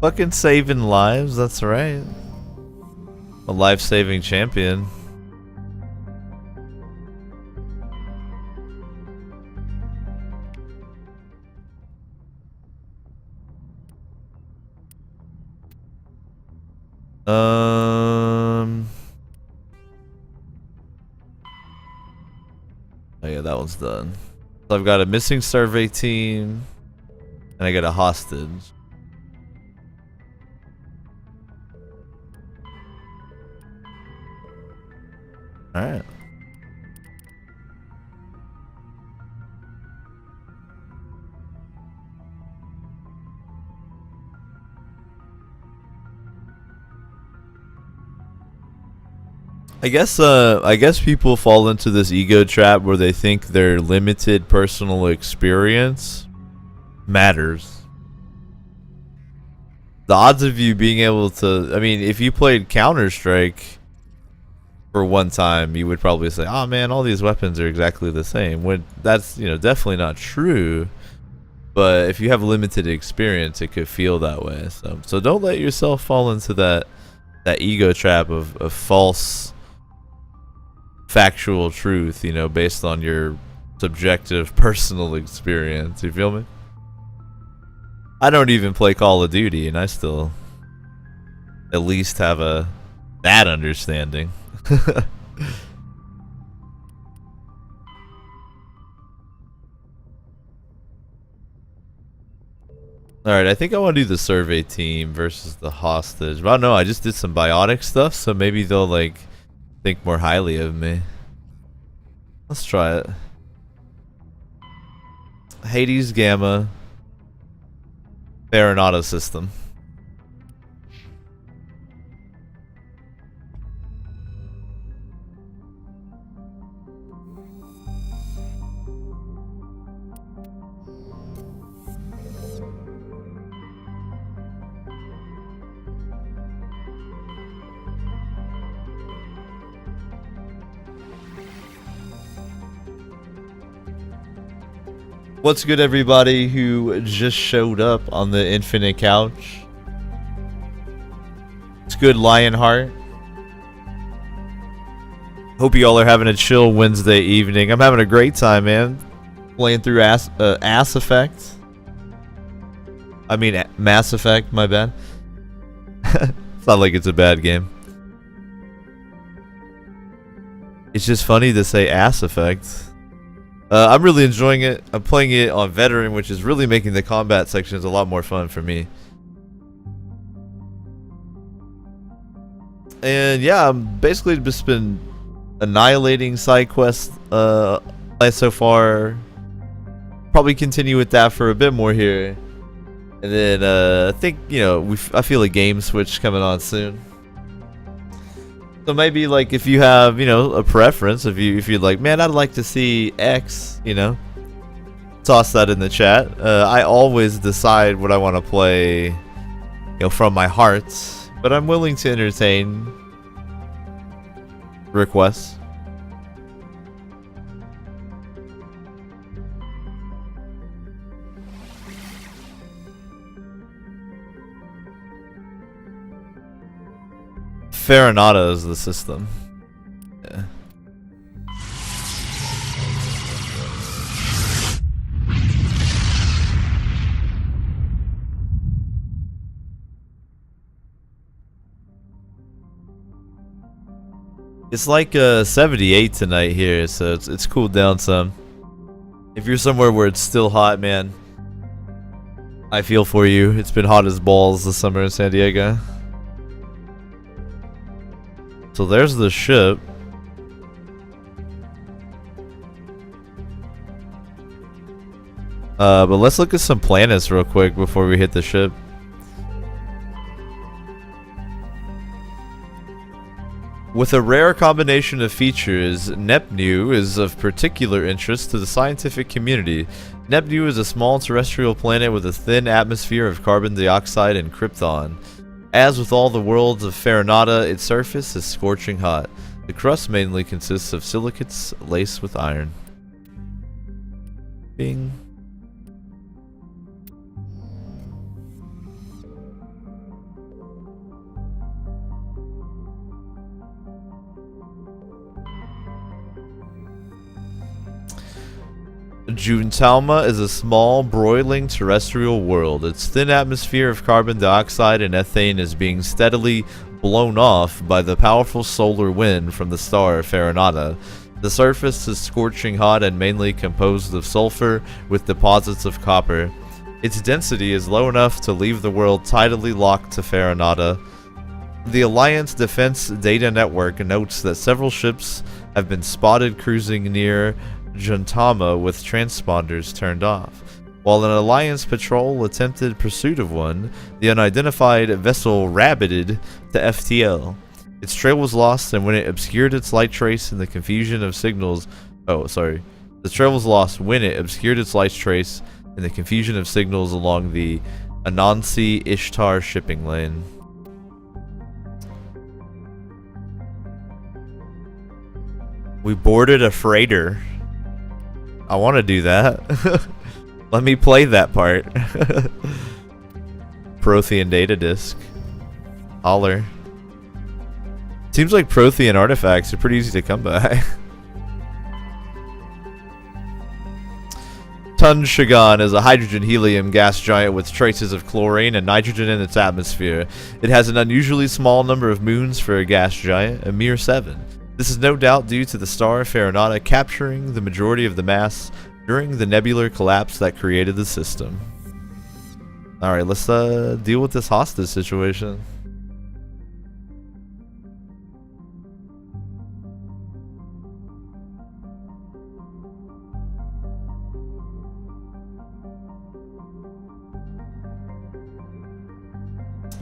Fucking saving lives, that's right. A life-saving champion. Oh yeah, that one's done. So I've got a missing survey team, and I got a hostage. Alright. I guess people fall into this ego trap where they think their limited personal experience matters. The odds of you being able to, I mean, if you played Counter-Strike for one time, you would probably say, "Oh man, all these weapons are exactly the same." When that's, definitely not true. But if you have limited experience, it could feel that way. So don't let yourself fall into that ego trap of false factual truth, based on your subjective personal experience. You feel me? I don't even play Call of Duty, and I still at least have that understanding. Alright, I think I want to do the survey team versus the hostage. But I don't know, I just did some biotic stuff, so maybe they'll think more highly of me. Let's try it. Hades Gamma Baronado system. What's good, everybody who just showed up on the Infinite Couch? It's good, Lionheart. Hope you all are having a chill Wednesday evening. I'm having a great time, man. Playing through Ass Effect. I mean, Mass Effect, my bad. It's not like it's a bad game. It's just funny to say Ass Effect. I'm really enjoying it. I'm playing it on Veteran, which is really making the combat sections a lot more fun for me. And yeah, I'm basically just been annihilating side quests so far. Probably continue with that for a bit more here. And then I think, you know, I feel a game switch coming on soon. So maybe, like, if you have, you know, a preference, if you're like, man, I'd like to see X, you know, toss that in the chat. I always decide what I want to play, you know, from my heart, but I'm willing to entertain requests. Farinata is the system. Yeah. It's like 78 tonight here, so it's cooled down some. If you're somewhere where it's still hot, man, I feel for you. It's been hot as balls this summer in San Diego. So there's the ship. But let's look at some planets real quick before we hit the ship. With a rare combination of features, Neptune is of particular interest to the scientific community. Neptune is a small terrestrial planet with a thin atmosphere of carbon dioxide and krypton. As with all the worlds of Farinata, its surface is scorching hot. The crust mainly consists of silicates laced with iron. Bing. Juntalma is a small, broiling terrestrial world. Its thin atmosphere of carbon dioxide and ethane is being steadily blown off by the powerful solar wind from the star Farinata. The surface is scorching hot and mainly composed of sulfur with deposits of copper. Its density is low enough to leave the world tidally locked to Farinata. The Alliance Defense Data Network notes that several ships have been spotted cruising near Juntama with transponders turned off. While an Alliance patrol attempted pursuit of one, the unidentified vessel rabbited to FTL. Its trail was lost, and when it obscured its light trace in the confusion of signals... The trail was lost when it obscured its light trace in the confusion of signals along the Anansi Ishtar shipping lane. We boarded a freighter. I want to do that. Let me play that part. Prothean data disk. Holler. Seems like Prothean artifacts are pretty easy to come by. Tunshagan is a hydrogen-helium gas giant with traces of chlorine and nitrogen in its atmosphere. It has an unusually small number of moons for a gas giant, a mere 7. This is no doubt due to the star Farinata capturing the majority of the mass during the nebular collapse that created the system. Alright, let's deal with this hostage situation.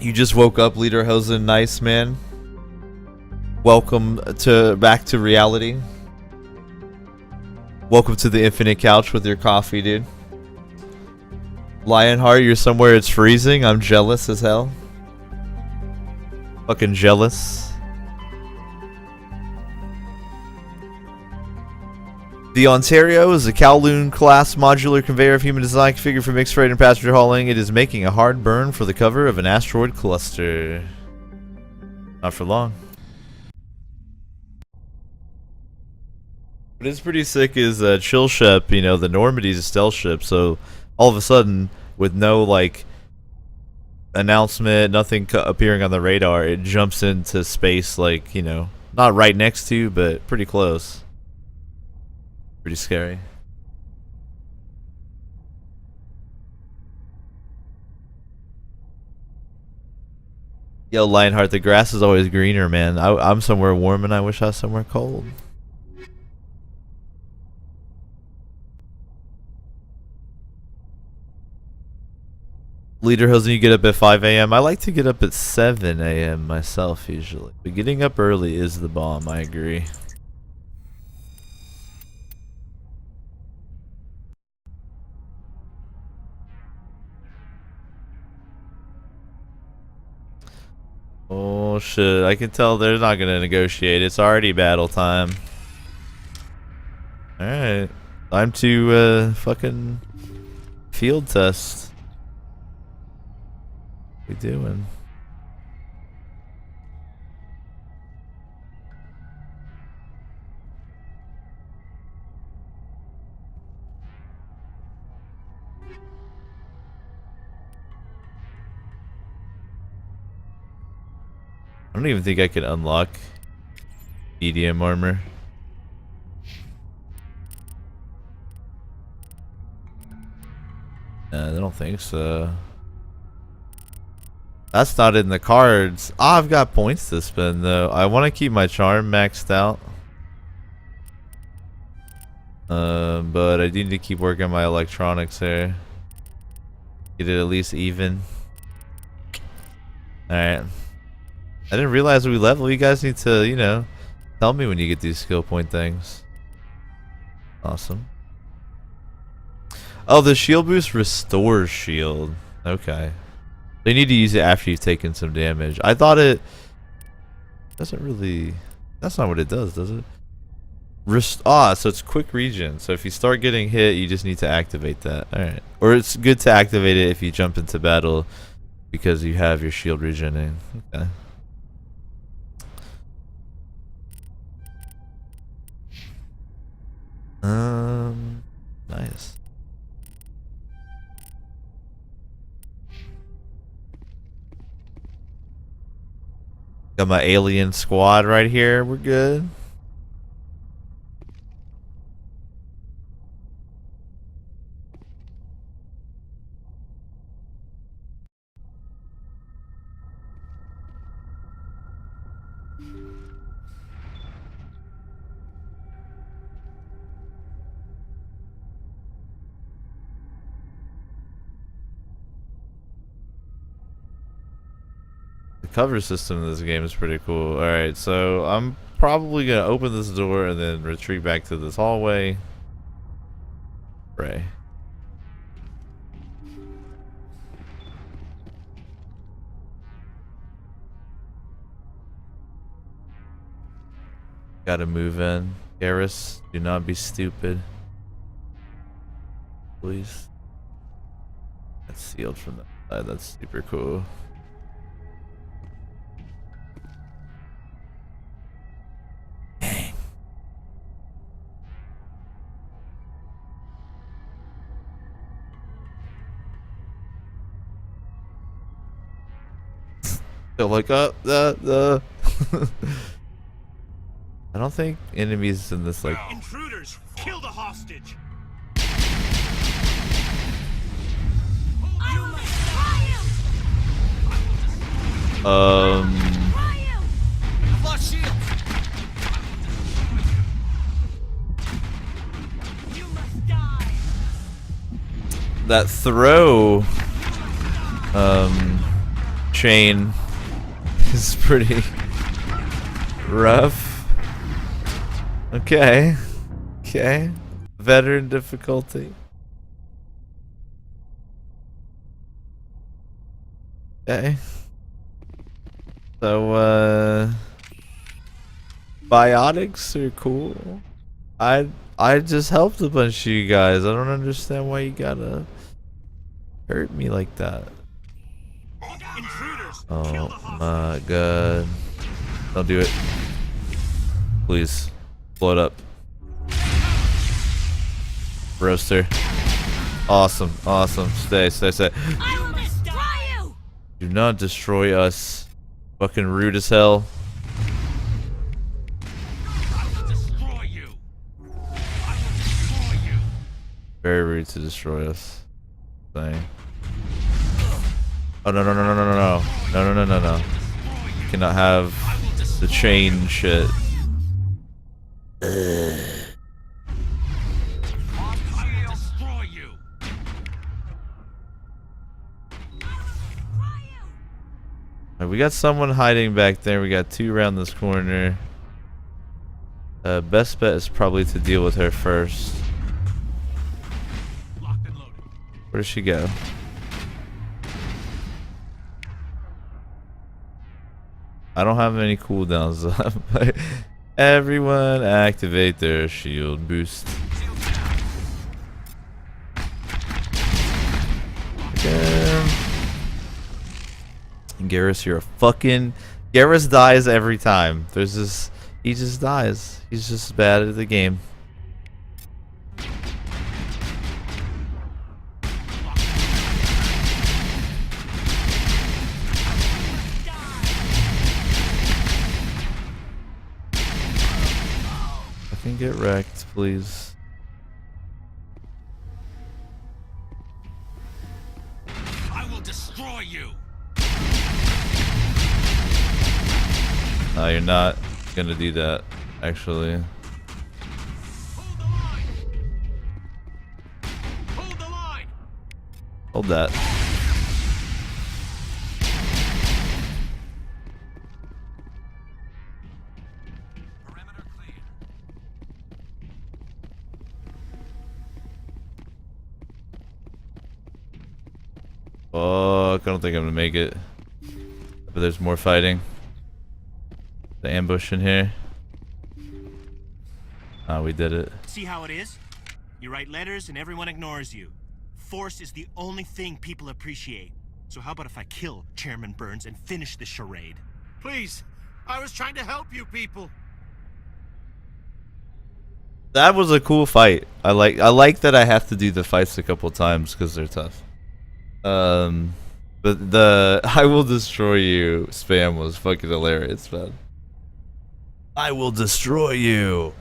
You just woke up, Lederhosen. Nice, man. Welcome back to reality. Welcome to the Infinite Couch with your coffee, dude. Lionheart, you're somewhere it's freezing. I'm jealous as hell. Fucking jealous. The Ontario is a Kowloon-class modular conveyor of human design configured for mixed freight and passenger hauling. It is making a hard burn for the cover of an asteroid cluster. Not for long. What is pretty sick is chillshep, you know, the Normandy's a stealth ship, so all of a sudden, with no, like, announcement, nothing appearing on the radar, it jumps into space, like, you know, not right next to, but pretty close. Pretty scary. Yo, Lionheart, the grass is always greener, man. I'm somewhere warm and I wish I was somewhere cold. Lederhosen, you get up at 5 a.m. I like to get up at 7 a.m. myself usually. But getting up early is the bomb, I agree. Oh shit, I can tell they're not gonna negotiate. It's already battle time. Alright. Time to fucking field test. What we doing? I don't even think I can unlock medium armor. I don't think so. That's not in the cards. Ah, I've got points to spend though. I want to keep my charm maxed out. But I need to keep working on my electronics here. Get it at least even. Alright. I didn't realize we level. You guys need to, you know, tell me when you get these skill point things. Awesome. Oh, the shield boost restores shield. Okay. You need to use it after you've taken some damage. I thought it doesn't really... That's not what it does it? So it's quick regen. So if you start getting hit, you just need to activate that. Alright. Or it's good to activate it if you jump into battle because you have your shield regening. Okay. Nice. Got my alien squad right here. We're good. Cover system in this game is pretty cool. Alright, so I'm probably gonna open this door and then retreat back to this hallway. Pray. Gotta move in. Garrus, do not be stupid. Please. That's sealed from the side. That's super cool. Like I don't think enemies in this like intruders, kill the hostage. Flush shield. You must die. That throw chain is pretty rough. Okay. Okay. Veteran difficulty. Okay. So biotics are cool. I just helped a bunch of you guys. I don't understand why you gotta hurt me like that. Intruders! Oh my god. Don't do it. Please. Blow it up. Roaster. Awesome, awesome. Stay. I will destroy you! Do not destroy us. Fucking rude as hell. I will destroy you. I will destroy you. Very rude to destroy us. Thing. Oh no. You cannot have the chain shit. We got someone hiding back there. We got two around this corner. Best bet is probably to deal with her first. Where does she go? I don't have any cooldowns left. Everyone activate their shield boost. Garrus, you're a fucking... Garrus dies every time. There's this... He just dies. He's just bad at the game. Fucking get wrecked, please. I will destroy you. No, you're not gonna do that, actually. Hold the line. Hold the line. Hold that. Perimeter clear. Fuck, I don't think I'm gonna make it. But there's more fighting. The ambush in here. Ah, we did it. See how it is? You write letters and everyone ignores you. Force is the only thing people appreciate. So how about if I kill Chairman Burns and finish this charade? Please, I was trying to help you people. That was a cool fight. I like that I have to do the fights a couple times because they're tough. But the "I will destroy you" spam was fucking hilarious, man. I will destroy you.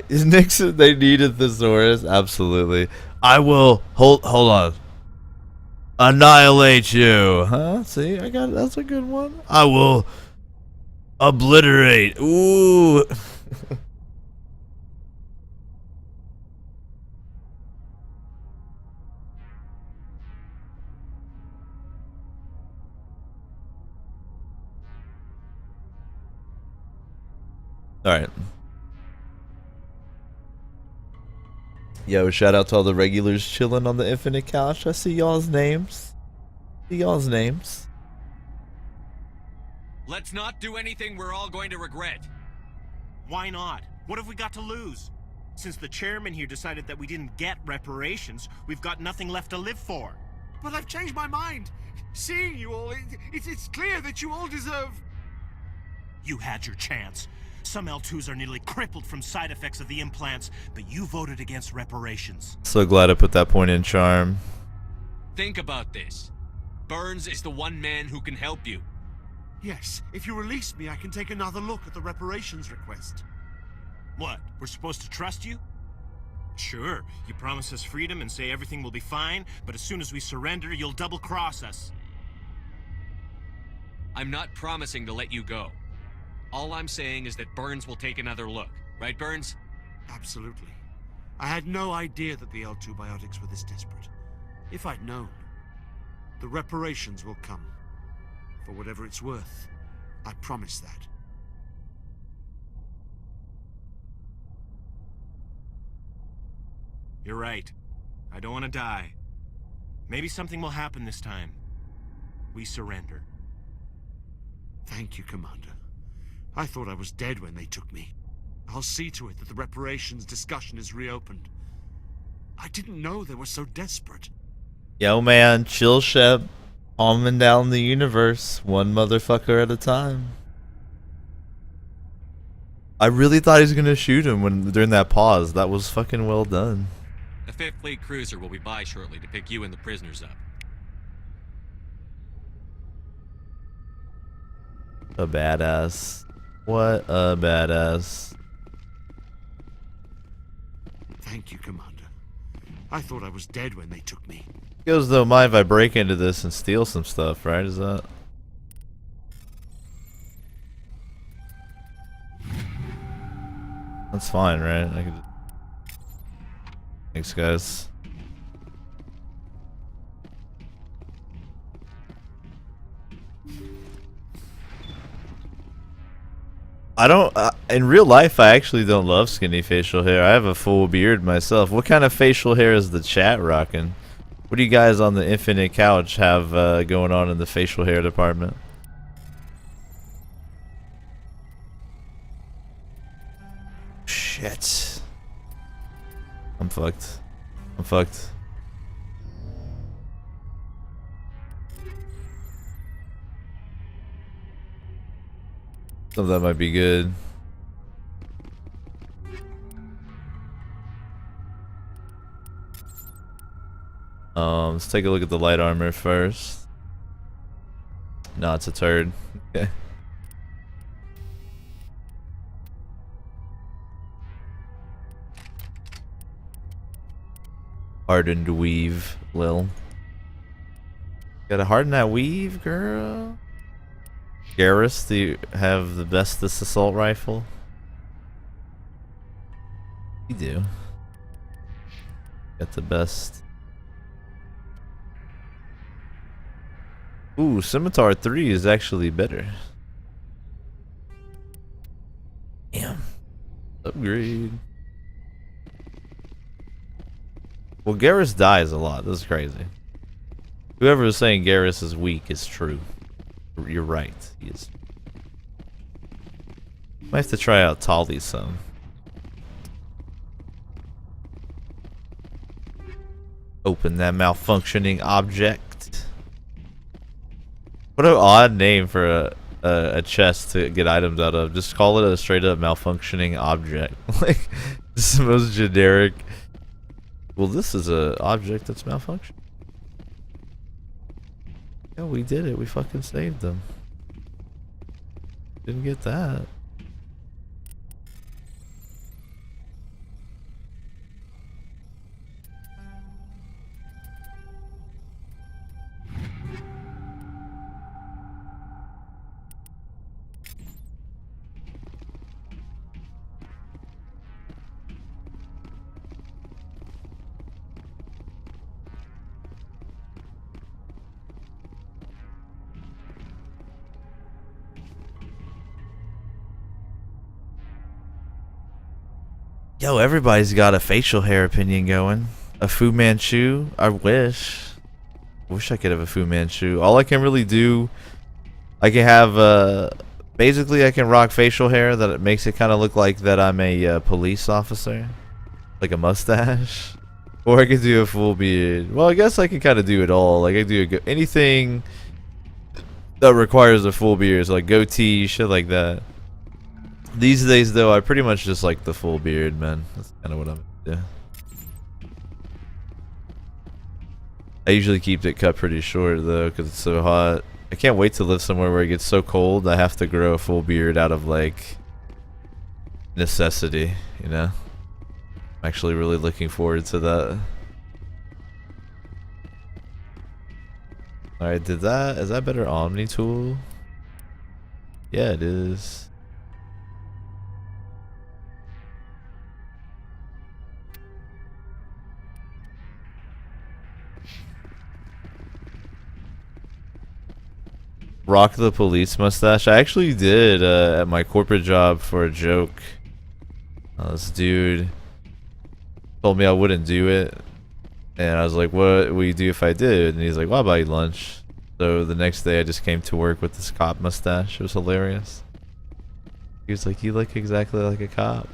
Nixon, they needed thesaurus, absolutely. I will hold on. Annihilate you, huh? See, I got it. That's a good one. I will obliterate. Ooh. Alright. Yo, shout out to all the regulars chilling on the infinite couch. I see y'all's names. Let's not do anything we're all going to regret. Why not? What have we got to lose? Since the chairman here decided that we didn't get reparations, we've got nothing left to live for. But I've changed my mind. Seeing you all, it's clear that you all deserve... You had your chance. Some L2s are nearly crippled from side effects of the implants, but you voted against reparations. So glad I put that point in, Charm. Think about this. Burns is the one man who can help you. Yes, if you release me, I can take another look at the reparations request. What, we're supposed to trust you? Sure, you promise us freedom and say everything will be fine, but as soon as we surrender, you'll double-cross us. I'm not promising to let you go. All I'm saying is that Burns will take another look. Right, Burns? Absolutely. I had no idea that the L2 biotics were this desperate. If I'd known, the reparations will come. For whatever it's worth, I promise that. You're right. I don't want to die. Maybe something will happen this time. We surrender. Thank you, Commander. I thought I was dead when they took me. I'll see to it that the reparations discussion is reopened. I didn't know they were so desperate. Yo, man, chillshep, calming down the universe, one motherfucker at a time. I really thought he was gonna shoot him during that pause. That was fucking well done. A 5th Fleet cruiser will be by shortly to pick you and the prisoners up. A badass. What a badass. Thank you, Commander. I thought I was dead when they took me. Goes though, mind if I break into this and steal some stuff, right? Is that? That's fine, right? I could. Thanks, guys. I don't. In real life, I actually don't love skinny facial hair. I have a full beard myself. What kind of facial hair is the chat rocking? What do you guys on the Infinite Couch have going on in the facial hair department? Shit. I'm fucked. I'm fucked. Some of that might be good. Let's take a look at the light armor first. No, it's a turd. Okay. Hardened weave, Lil. Gotta harden that weave, girl. Garrus, do you have the bestest assault rifle? You do. Got the best. Ooh, Scimitar 3 is actually better. Damn. Upgrade. Well, Garrus dies a lot. This is crazy. Whoever is saying Garrus is weak is true. You're right. He is. Might have to try out Tali some. Open that malfunctioning object. What an odd name for a chest to get items out of. Just call it a straight up malfunctioning object. Like, this is the most generic. Well, this is a object that's malfunctioning. Yeah, we did it. We fucking saved them. Didn't get that. Yo, everybody's got a facial hair opinion going. A Fu Manchu? I wish. I wish I could have a Fu Manchu. All I can really do, I can have, basically I can rock facial hair that it makes it kind of look like that I'm a police officer. Like a mustache. Or I can do a full beard. Well, I guess I can kind of do it all. Like, I do anything that requires a full beard. So like goatee, shit like that. These days, though, I pretty much just like the full beard, man. That's kind of what I'm doing. I usually keep it cut pretty short, though, because it's so hot. I can't wait to live somewhere where it gets so cold I have to grow a full beard out of, like, necessity, you know? I'm actually really looking forward to that. Alright, is that better Omni tool? Yeah, it is. Rock the police mustache. I actually did at my corporate job for a joke. This dude told me I wouldn't do it, and I was like, "What would you do if I did?" And he's like, "Well, I'll buy you lunch." So the next day, I just came to work with this cop mustache. It was hilarious. He was like, you look exactly like a cop.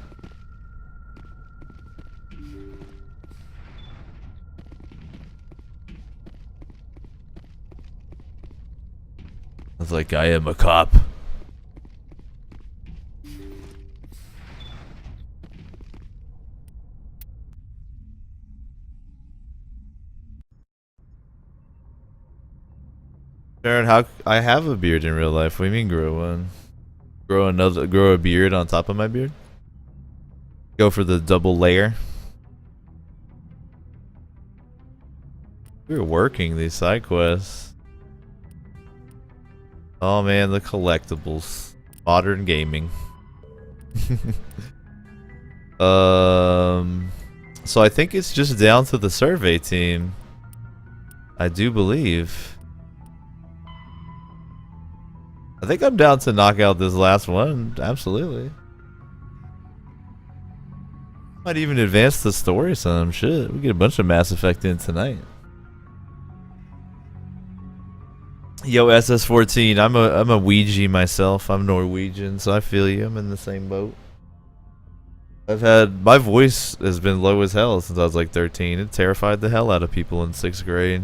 I was like, I am a cop. Sharon, how I have a beard in real life. What do you mean grow one? Grow a beard on top of my beard? Go for the double layer. We're working these side quests. Oh man, the collectibles. Modern gaming. So I think it's just down to the survey team. I do believe. I think I'm down to knock out this last one. Absolutely. Might even advance the story some shit. We get a bunch of Mass Effect in tonight. Yo, SS14. I'm a Ouija myself. I'm Norwegian, so I feel you. I'm in the same boat. My voice has been low as hell since I was like 13. It terrified the hell out of people in 6th grade.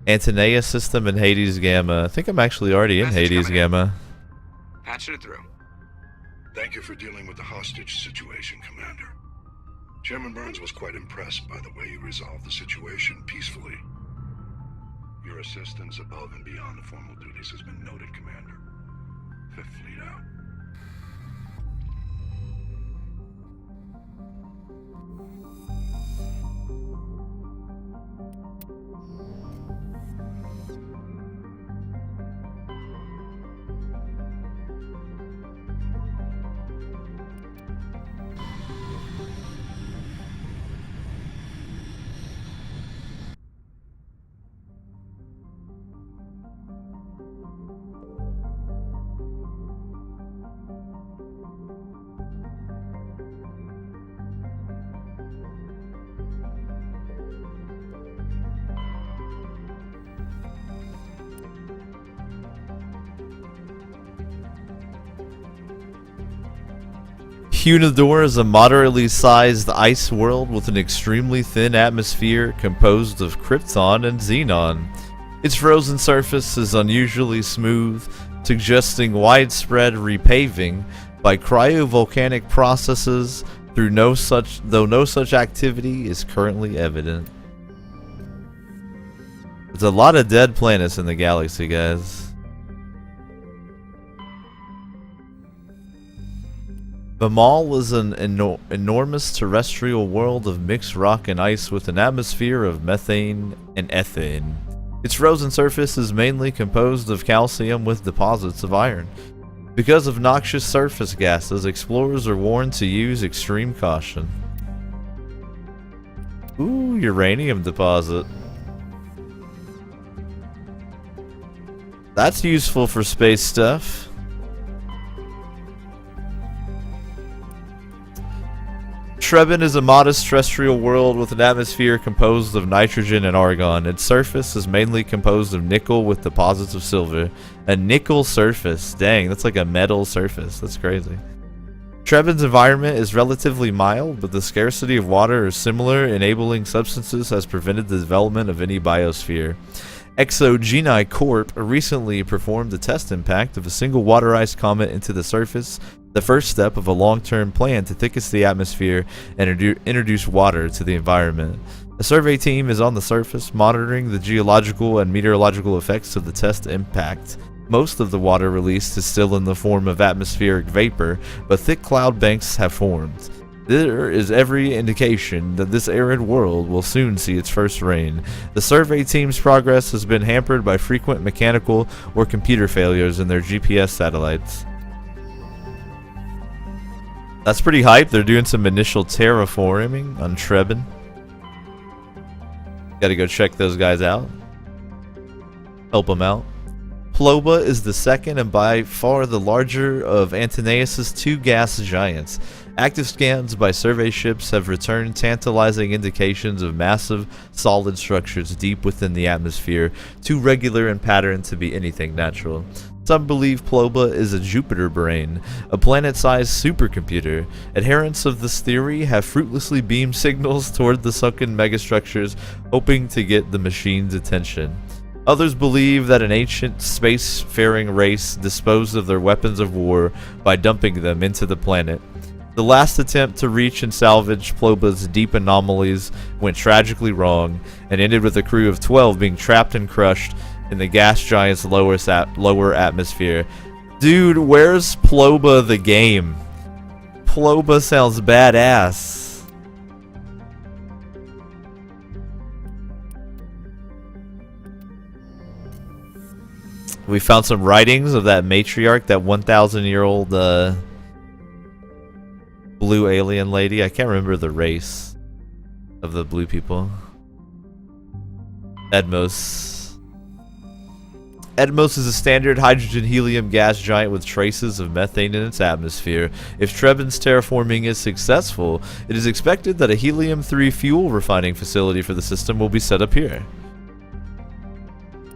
Antonia system and Hades Gamma. I think I'm actually already in Hades Gamma. Patching it through. Thank you for dealing with the hostage situation, Commander. Chairman Burns was quite impressed by the way you resolved the situation peacefully. Your assistance above and beyond the formal duties has been noted, Commander. Fifth Fleet out. Hunador is a moderately sized ice world with an extremely thin atmosphere composed of krypton and xenon. Its frozen surface is unusually smooth, suggesting widespread repaving by cryovolcanic processes though no such activity is currently evident. There's a lot of dead planets in the galaxy, guys. Bamal is an enormous terrestrial world of mixed rock and ice with an atmosphere of methane and ethane. Its frozen surface is mainly composed of calcium with deposits of iron. Because of noxious surface gases, explorers are warned to use extreme caution. Ooh, uranium deposit. That's useful for space stuff. Trebin is a modest terrestrial world with an atmosphere composed of nitrogen and argon. Its surface is mainly composed of nickel with deposits of silver. A nickel surface. Dang, that's like a metal surface. That's crazy. Trebin's environment is relatively mild, but the scarcity of water is similar. Enabling substances has prevented the development of any biosphere. Exogeni Corp recently performed a test impact of a single water ice comet into the surface, the first step of a long-term plan to thicken the atmosphere and introduce water to the environment. A survey team is on the surface, monitoring the geological and meteorological effects of the test impact. Most of the water released is still in the form of atmospheric vapor, but thick cloud banks have formed. There is every indication that this arid world will soon see its first rain. The survey team's progress has been hampered by frequent mechanical or computer failures in their GPS satellites. That's pretty hype. They're doing some initial terraforming on Trebin. Gotta go check those guys out. Help them out. Ploba is the second and by far the larger of Antonius' two gas giants. Active scans by survey ships have returned tantalizing indications of massive, solid structures deep within the atmosphere, too regular in pattern to be anything natural. Some believe Ploba is a Jupiter brain, a planet-sized supercomputer. Adherents of this theory have fruitlessly beamed signals toward the sunken megastructures, hoping to get the machine's attention. Others believe that an ancient spacefaring race disposed of their weapons of war by dumping them into the planet. The last attempt to reach and salvage Ploba's deep anomalies went tragically wrong and ended with a crew of 12 being trapped and crushed in the gas giant's lower atmosphere. Dude, where's Ploba the game? Ploba sounds badass. We found some writings of that matriarch, that 1,000-year-old blue alien lady. I can't remember the race of the blue people. Edmos. Edmos is a standard hydrogen-helium gas giant with traces of methane in its atmosphere. If Trebin's terraforming is successful, it is expected that a helium-3 fuel refining facility for the system will be set up here.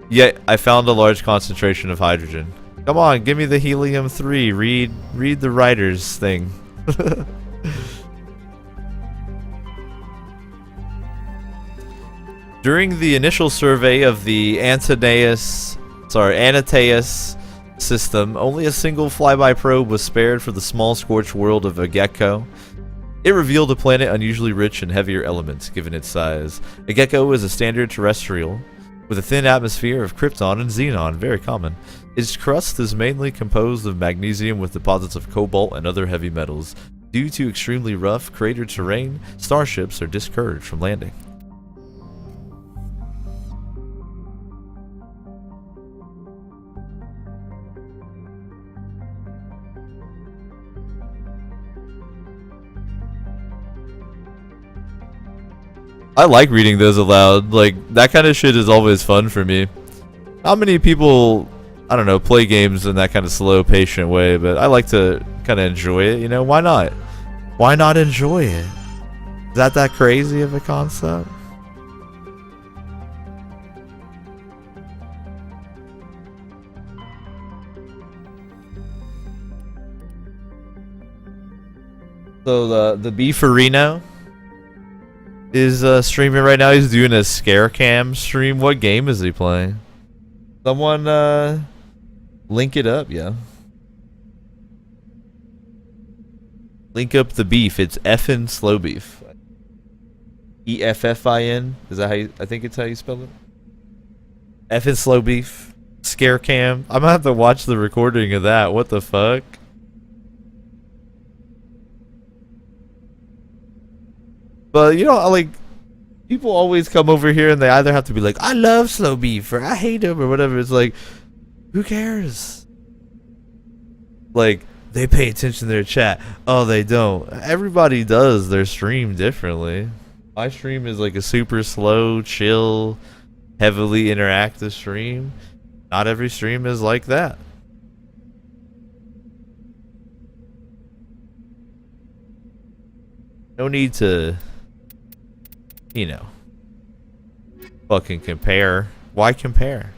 Yet, I found a large concentration of hydrogen. Come on, give me the helium-3. Read the writer's thing. During the initial survey of the Antaeus system, only a single flyby probe was spared for the small scorched world of Agekko. It revealed a planet unusually rich in heavier elements, given its size. Agekko is a standard terrestrial, with a thin atmosphere of krypton and xenon, very common. Its crust is mainly composed of magnesium with deposits of cobalt and other heavy metals. Due to extremely rough, cratered terrain, starships are discouraged from landing. I like reading those aloud. Like, that kind of shit is always fun for me. Not many people, I don't know, play games in that kind of slow, patient way, but I like to kind of enjoy it, you know? Why not? Why not enjoy it? Is that crazy of a concept? So the Beefarino is streaming right now. He's doing a scare cam stream. What game is he playing? Someone link it up, yeah. Link up the beef. It's effin' slow beef. EFFIN. Is that how you, I think it's how you spell it? Effin' slow beef. Scare cam. I'm gonna have to watch the recording of that. What the fuck? But, you know, like, people always come over here and they either have to be like, I love slow beef, or I hate him, or whatever. It's like, who cares? Like, they pay attention to their chat. Oh, they don't. Everybody does their stream differently. My stream is like a super slow, chill, heavily interactive stream. Not every stream is like that. No need to, you know, fucking compare. Why compare?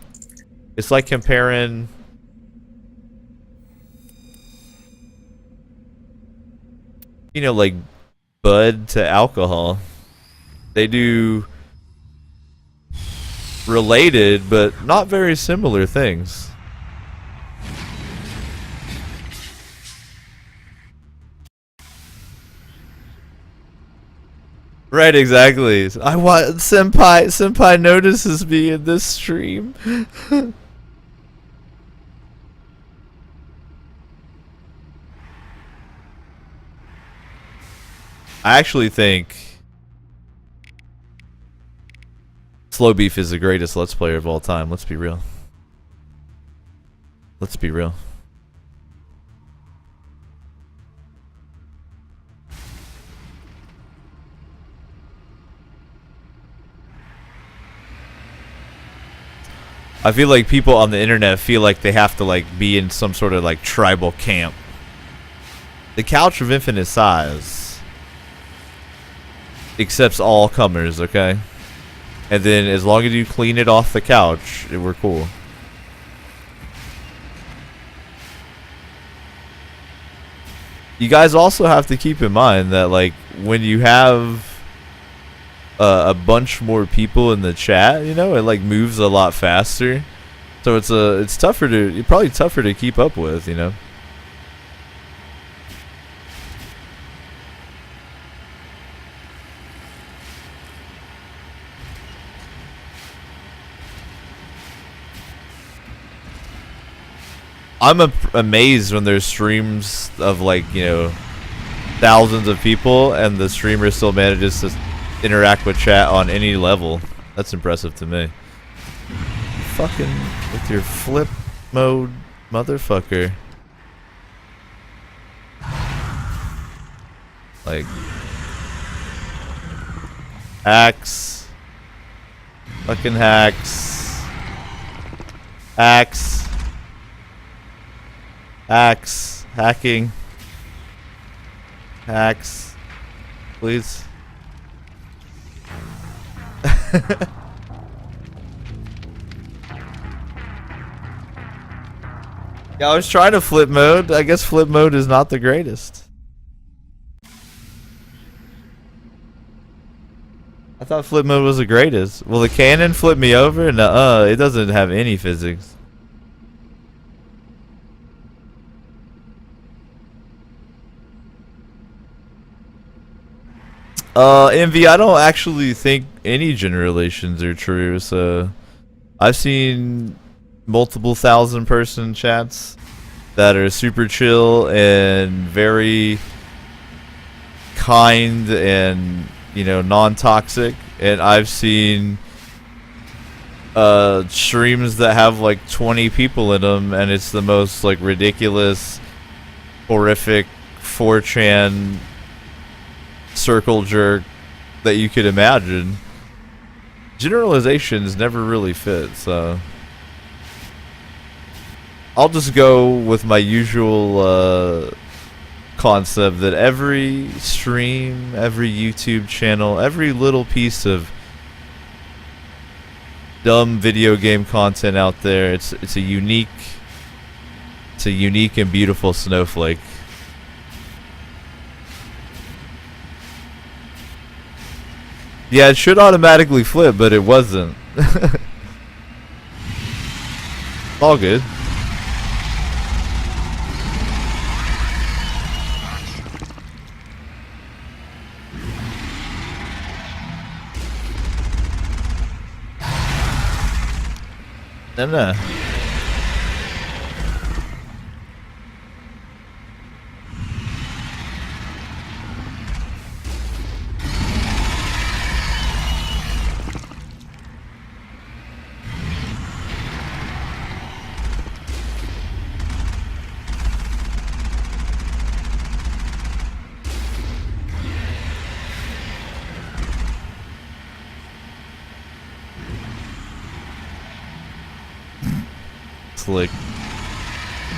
It's like comparing, you know, like bud to alcohol. They do related but not very similar things. Right, exactly. I want senpai notices me in this stream. I actually think Slow Beef is the greatest Let's Player of all time. Let's be real. Let's be real. I feel like people on the internet feel like they have to like be in some sort of like tribal camp. The Couch of Infinite Size accepts all comers, okay? And then as long as you clean it off the couch, we're cool. you guys also have to keep in mind that like when you have a bunch more people in the chat, you know, it like moves a lot faster. So it's probably tougher to keep up with, you know. I'm amazed when there's streams of like, you know, thousands of people and the streamer still manages to interact with chat on any level. That's impressive to me. Fucking with your flip mode, motherfucker. Like hacks. Fucking hacks. Hacks. Hacks. Hacking. Hacks. Please. Yeah, I was trying to flip mode. I guess flip mode is not the greatest. I thought flip mode was the greatest. Will the cannon flip me over? Nuh-uh, it doesn't have any physics. Envy, I don't actually think any generalizations are true, so I've seen multiple thousand person chats that are super chill and very kind and, you know, non-toxic, and I've seen streams that have like 20 people in them and it's the most like ridiculous, horrific 4chan circle jerk that you could imagine. Generalizations never really fit, so I'll just go with my usual concept that every stream, every YouTube channel, every little piece of dumb video game content out there, it's a unique and beautiful snowflake. Yeah, it should automatically flip, but it wasn't. All good. No. Slick.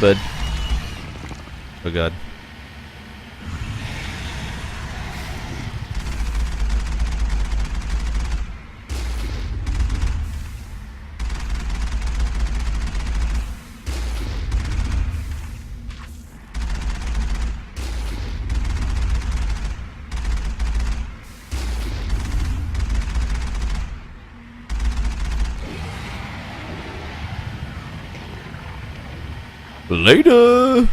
Bud. Oh god. Later.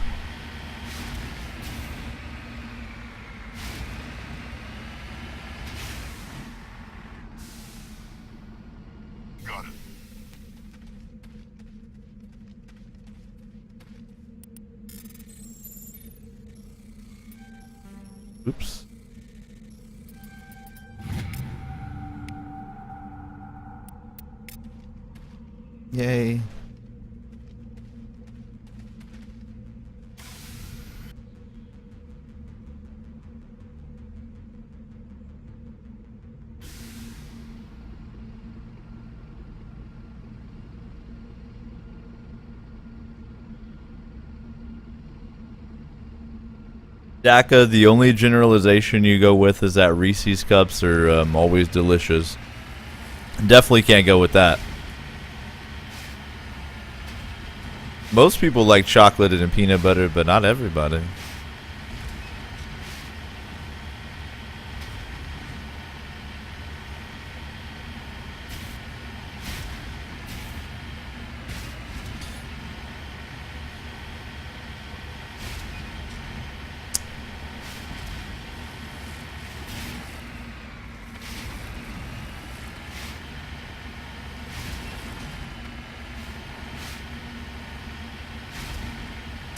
Got it. Oops. Yay. Daka, the only generalization you go with is that Reese's cups are always delicious. Definitely can't go with that. Most people like chocolate and peanut butter, but not everybody.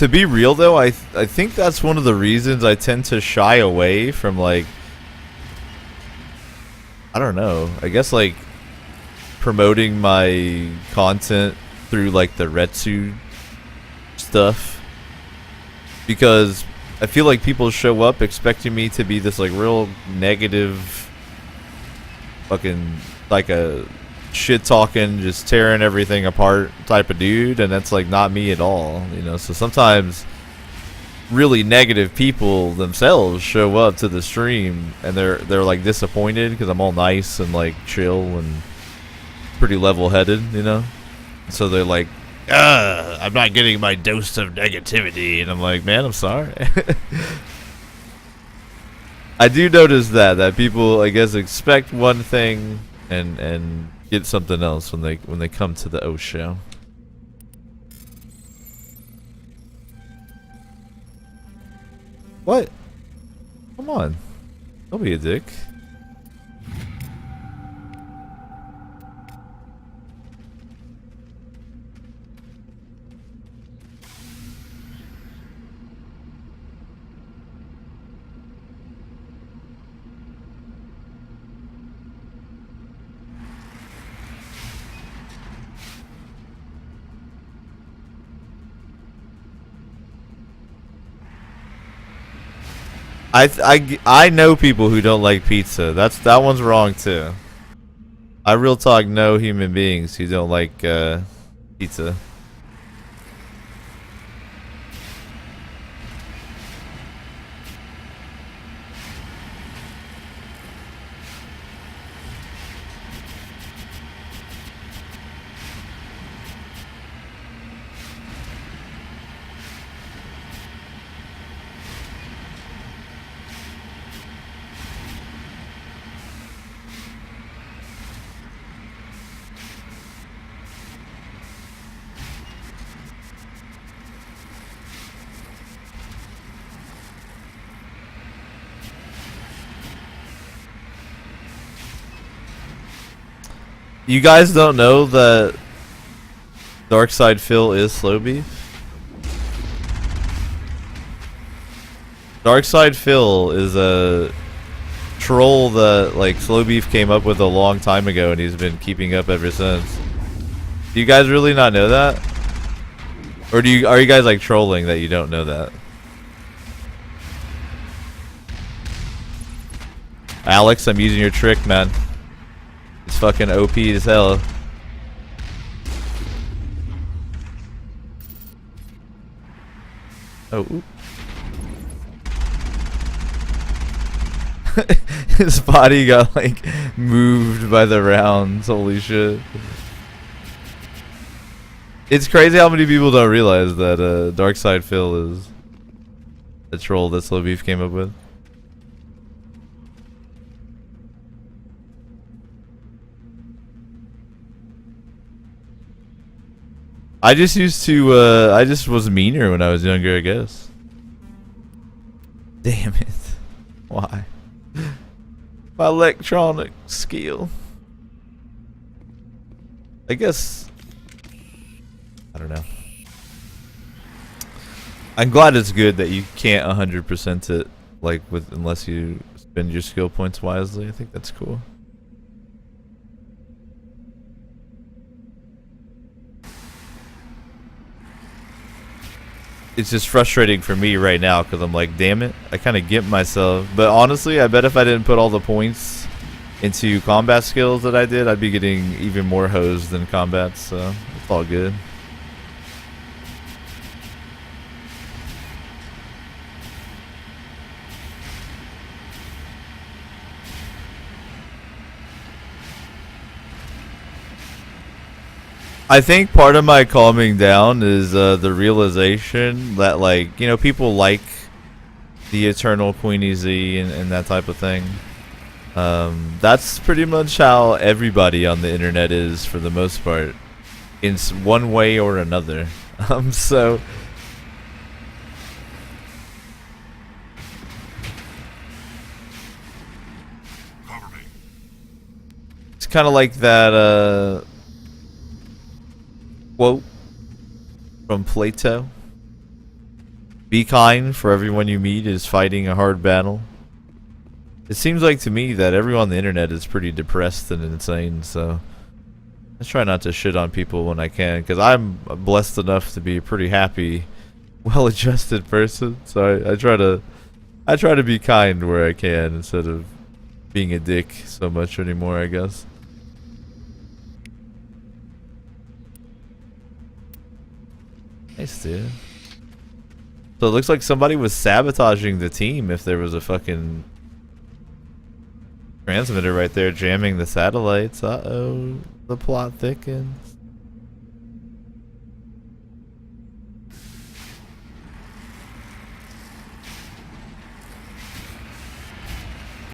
To be real though, I think that's one of the reasons I tend to shy away from, like, I don't know, I guess like promoting my content through like the Retsu stuff, because I feel like people show up expecting me to be this like real negative fucking like a shit talking, just tearing everything apart type of dude, and that's like not me at all, you know. So sometimes really negative people themselves show up to the stream and they're like disappointed because I'm all nice and like chill and pretty level-headed, you know. So they're like, I'm not getting my dose of negativity, and I'm like, man, I'm sorry. I do notice that people, I guess, expect one thing and get something else when they come to the O show. What? Come on. Don't be a dick. I know people who don't like pizza. That one's wrong too. I real talk know human beings who don't like pizza. You guys don't know that Darkside Phil is slow beef? Darkside Phil is a troll that like slow beef came up with a long time ago and he's been keeping up ever since. Do you guys really not know that? Or are you guys like trolling that you don't know that? Alex, I'm using your trick, man. It's fucking OP as hell. Oh, oop. His body got like moved by the rounds. Holy shit. It's crazy how many people don't realize that Darkside Phil is a troll that Slow Beef came up with. I just used to, I just was meaner when I was younger, I guess. Damn it. Why? My electronic skill. I guess, I don't know. I'm glad it's good that you can't 100% it, like, unless you spend your skill points wisely. I think that's cool. It's just frustrating for me right now because I'm like, damn it, I kind of get myself. But honestly, I bet if I didn't put all the points into combat skills that I did, I'd be getting even more hosed than combat, so it's all good. I think part of my calming down is the realization that, like, you know, people like the Eternal Queenie Z and that type of thing. That's pretty much how everybody on the internet is for the most part, in one way or another. So it's kind of like that quote from Plato. be kind, for everyone you meet is fighting a hard battle. It seems like to me that everyone on the internet is pretty depressed and insane, so I try not to shit on people when I can, because I'm blessed enough to be a pretty happy, well-adjusted person. So I try to be kind where I can instead of being a dick so much anymore, I guess. Nice, dude. So it looks like somebody was sabotaging the team if there was a fucking transmitter right there jamming the satellites. Uh-oh. The plot thickens.